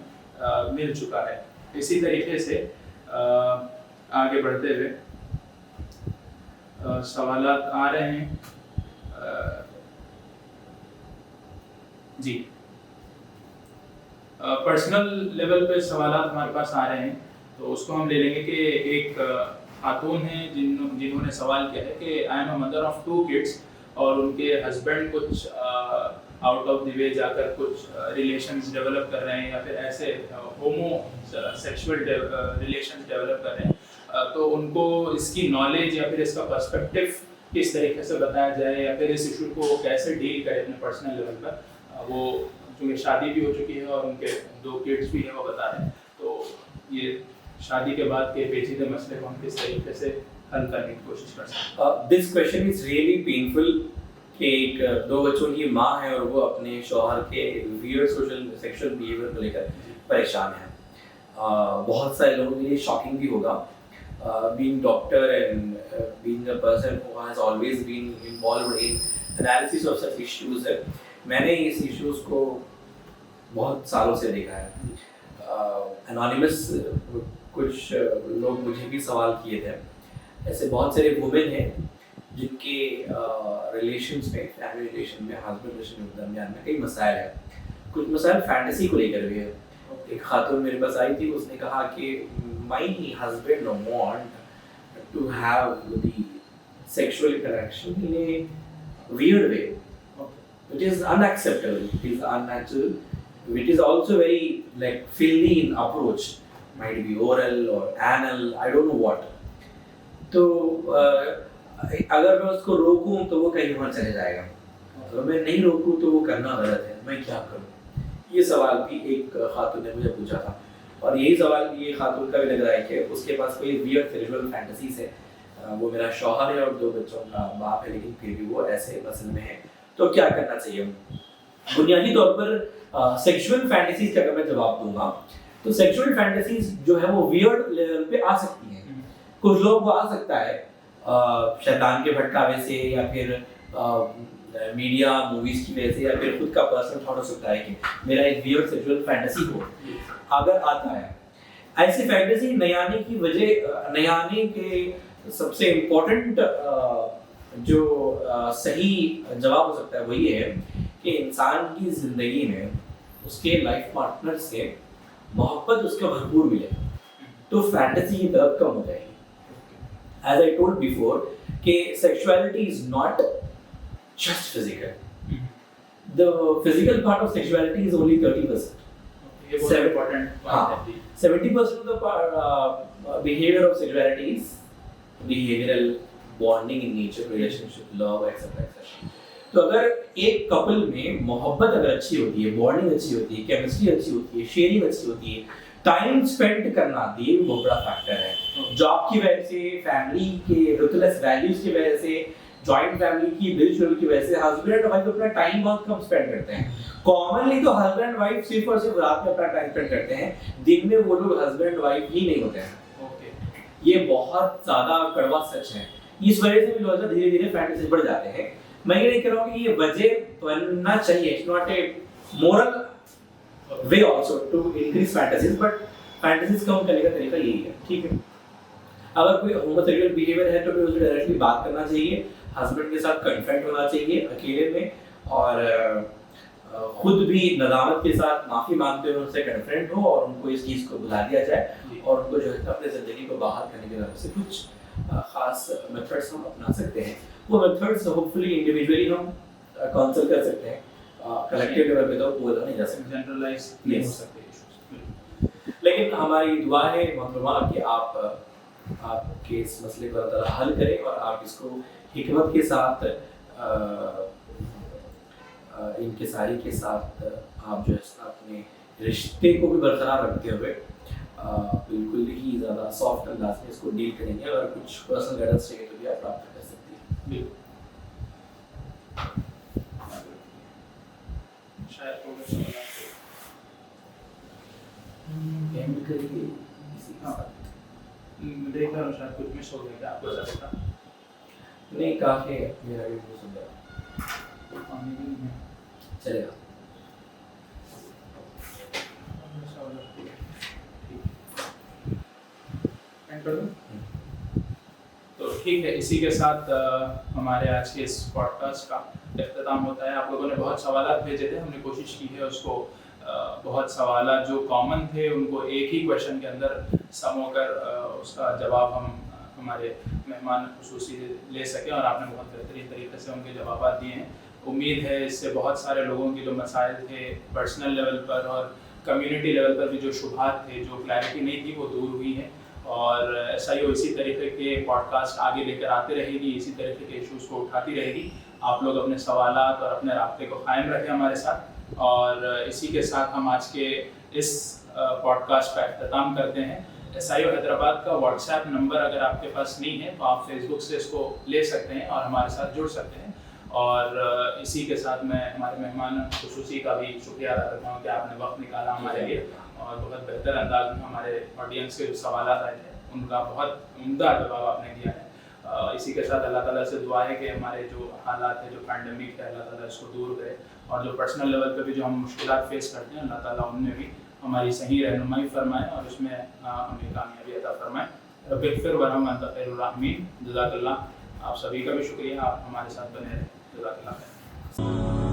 मिल चुका है। इसी तरीके से आगे बढ़ते हुए सवालात आ रहे हैं जी। पर्सनल लेवल पे सवालात हमारे पास आ रहे हैं, तो उसको हम ले लेंगे कि एक खातून हैं जिन्होंने सवाल किया है कि I am a mother of 2 kids और उनके हस्बैंड कुछ आउट ऑफ द वे जाकर कुछ रिलेशंस डेवलप कर रहे हैं या फिर ऐसे होमो सेक्सुअल रिलेशंस डेवलप कर रहे हैं, तो उनको इसकी नॉलेज या फिर इसका पर्सपेक्टिव किस तरीके से बताया जाए या फिर इस इशू को कैसे डील करें अपने पर्सनल लेवल पर। वो चूँकि शादी भी हो चुकी है और उनके 2 किड्स भी हैं, वो बता रहे हैं, तो ये शादी के बाद के पेचीदे मसले को हम किस तरीके से हल करने की कोशिश कर सकते हैं। This question is really painful कि एक 2 बच्चों की माँ है और वो अपने शौहर के वियर्ड सोशल सेक्सुअल बिहेवियर को लेकर परेशान है। बहुत सारे लोगों के लिए शॉकिंग भी होगा। Being doctor and being a person who has always been involved in analysis of such issues, मैंने इस issues को बहुत सालों से देखा है। Anonymous कुछ लोग मुझे भी सवाल किए थे। ऐसे बहुत सारे वुमेन हैं जिनके रिलेशंस में, फैमिली रिलेशन में, हस्बैंड रिलेशन में दरमियान में कई मसाइल हैं। कुछ मसाइल फैंटेसी को लेकर भी है। एक खातून मेरे पास आई थी, उसने कहा कि my husband want to have the sexual interaction in a weird way, which is unacceptable, it is unnatural, it is also very like filthy in approach, might be oral or anal, I don't know what. तो अगर मैं उसको रोकूं तो वो कहीं और चले जाएगा, अगर मैं नहीं रोकूं तो वो करना गलत है, मैं क्या करूं? ये सवाल भी एक खातून ने मुझे पूछा था और यही सवाल ये खातून का भी लग रहा है कि उसके पास कोई वियर्ड सेक्सुअल फैंटेसीज है। वो मेरा शौहर है और 2 बच्चों का बाप है, लेकिन फिर भी वो ऐसे मसले में है, तो क्या करना चाहिए? बुनियादी तौर पर सेक्सुअल फैंटेसीज का अगर मैं जवाब दूंगा तो सेक्सुअल फैंटेसीज जो है वो वियर्ड लेवल पे आ सकती हैं। कुछ लोग वो आ सकता है शैतान के भटकावे से या फिर मीडिया मूवीज की वजह से या फिर खुद का पर्सनल थॉट हो सकता है कि मेरा एक वियर्ड सेक्सुअल फैंटेसी हो। अगर आता है ऐसी फैंटेसी नयाने की वजह, नयाने के सबसे इम्पोर्टेंट जो सही जवाब हो सकता है वो ये है कि इंसान की ज़िंदगी में उसके लाइफ पार्टनर से मोहब्बत उसको भरपूर मिले तो फैंटेसी की दर्द कम हो जाएगी। As I told before कि sexuality is not just physical. The physical part of sexuality is only 30%. ये बहुत important बात है। 70% of the behavior of sexuality is behavioral, bonding in nature, relationship, love, etc. etc. तो अगर एक couple में मोहब्बत अगर अच्छी होती है, बॉन्डिंग अच्छी होती है, केमिस्ट्री अच्छी होती है, शेयरिंग अच्छी होती है, टाइम स्पेंड करना ये भी बहुत बड़ा फैक्टर है। जॉब की वजह से, फैमिली के रुथलेस वैल्यूज की वजह से, जॉइंट फैमिली की दिल शुरू की वजह से हस्बैंड एंड वाइफ अपना टाइम बहुत कम स्पेंड करते हैं। कॉमनली तो हस्बैंड एंड वाइफ सिर्फ और सिर्फ रात में अपना टाइम स्पेंड करते हैं, दिन में वो लोग हस्बैंड एंड वाइफ ही नहीं होते हैं। ओके, ये बहुत ज्यादा कड़वा सच है। इस वजह से भी लोग धीरे धीरे फैंटेसी बढ़ जाते हैं। मैं ये नहीं कह रहा हूँ कि ये वजह बनना चाहिए, it's not a moral way also to increase fantasies, but fantasies कम करने का तरीका यही है। ठीक है, अगर कोई होमोसेक्सुअल बिहेवियर है तो फिर उसे डायरेक्टली बात करना चाहिए, हस्बैंड के साथ कंफ्रंट होना चाहिए अकेले में, और खुद भी नदामत के साथ माफी मांगते हुए उनसे कंफ्रंट हो और उनको इस चीज को बुला दिया जाए और उनको जो है अपने जिंदगी को बाहर करने की तरफ से कुछ खास मेथड्स हम अपना सकते हैं। वो मेथड्स होपफुली इंडिविजुअली हम काउंसिल कर सकते हैं, कलेक्टिव लेवल पे तो बोला नहीं जा सकता, जनरलाइज नहीं हो सकते इश्यूज। लेकिन हमारी दुआ है मोहतरमा कि आपके इस मसले को अल्लाह ताला हल करे और आप इसको हिकमत के साथ इंकिसारी के साथ आप जो है अपने रिश्ते को भी बरकरार रखते हुए बिल्कुल ही ज़्यादा सॉफ्ट अंदाज में इसको डील करेंगे। अगर कुछ पर्सनल गाइडेंस चाहिए तो भी आप प्राप्त कर सकते हैं। बिल्कुल, शायद प्रोग्रेस एंड करिए इसी के साथ। देख रहा हूँ शायद कुछ मिस हो गया, आपको लगता नहीं, काफ़ी है, मेरा भी बहुत सुंदर चलेगा। तो ठीक है, इसी के साथ हमारे आज के इस पॉडकास्ट का इख्तिताम होता है। आप लोगों ने बहुत सवालात भेजे थे, हमने कोशिश की है उसको बहुत सवालात जो कॉमन थे उनको एक ही क्वेश्चन के अंदर समोकर उसका जवाब हम हमारे मेहमान खुसूसी ले सकें, और आपने बहुत बेहतरीन तरीके से उनके जवाब दिए हैं। उम्मीद है इससे बहुत सारे लोगों की जो मसाइल थे पर्सनल लेवल पर और कम्युनिटी लेवल पर भी जो शुबहात थे, जो क्लैरिटी नहीं थी, वो दूर हुई हैं। और SIO इसी तरीके के पॉडकास्ट आगे लेकर आते रहेगी, इसी तरीके के इश्यूज़ को उठाती रहेगी। आप लोग अपने सवालात और अपने राब्ते को कायम रखें हमारे साथ। और इसी के साथ हम आज के इस पॉडकास्ट का अख्तिताम करते हैं। SIO हैदराबाद का व्हाट्सएप नंबर अगर आपके पास नहीं है तो आप फेसबुक से इसको ले सकते हैं और हमारे साथ जुड़ सकते हैं। और इसी के साथ मैं हमारे मेहमान खुसूसी का भी शुक्रिया अदा करता हूँ कि आपने वक्त निकाला हमारे लिए और बहुत बेहतर अंदाज में हमारे ऑडियंस के जो सवाल आए थे उनका बहुत उम्दा जवाब आपने दिया है। इसी के साथ अल्लाह ताला से दुआ है कि हमारे जो हालात है, जो पैंडमिक है, अल्लाह ताला इसको दूर करे, और जो पर्सनल लेवल पे भी जो हम मुश्किलात फेस करते हैं अल्लाह ताला उनमें भी हमारी सही रहनुमाई फरमाए और उसमें हमें कामयाबी अता फरमाए। रब्बिग़फिर वरहम अंता खैरुर राहिमीन। जज़ाकल्लाह। आप सभी का भी शुक्रिया, आप हमारे साथ बने रहे। जज़ाकल्लाह।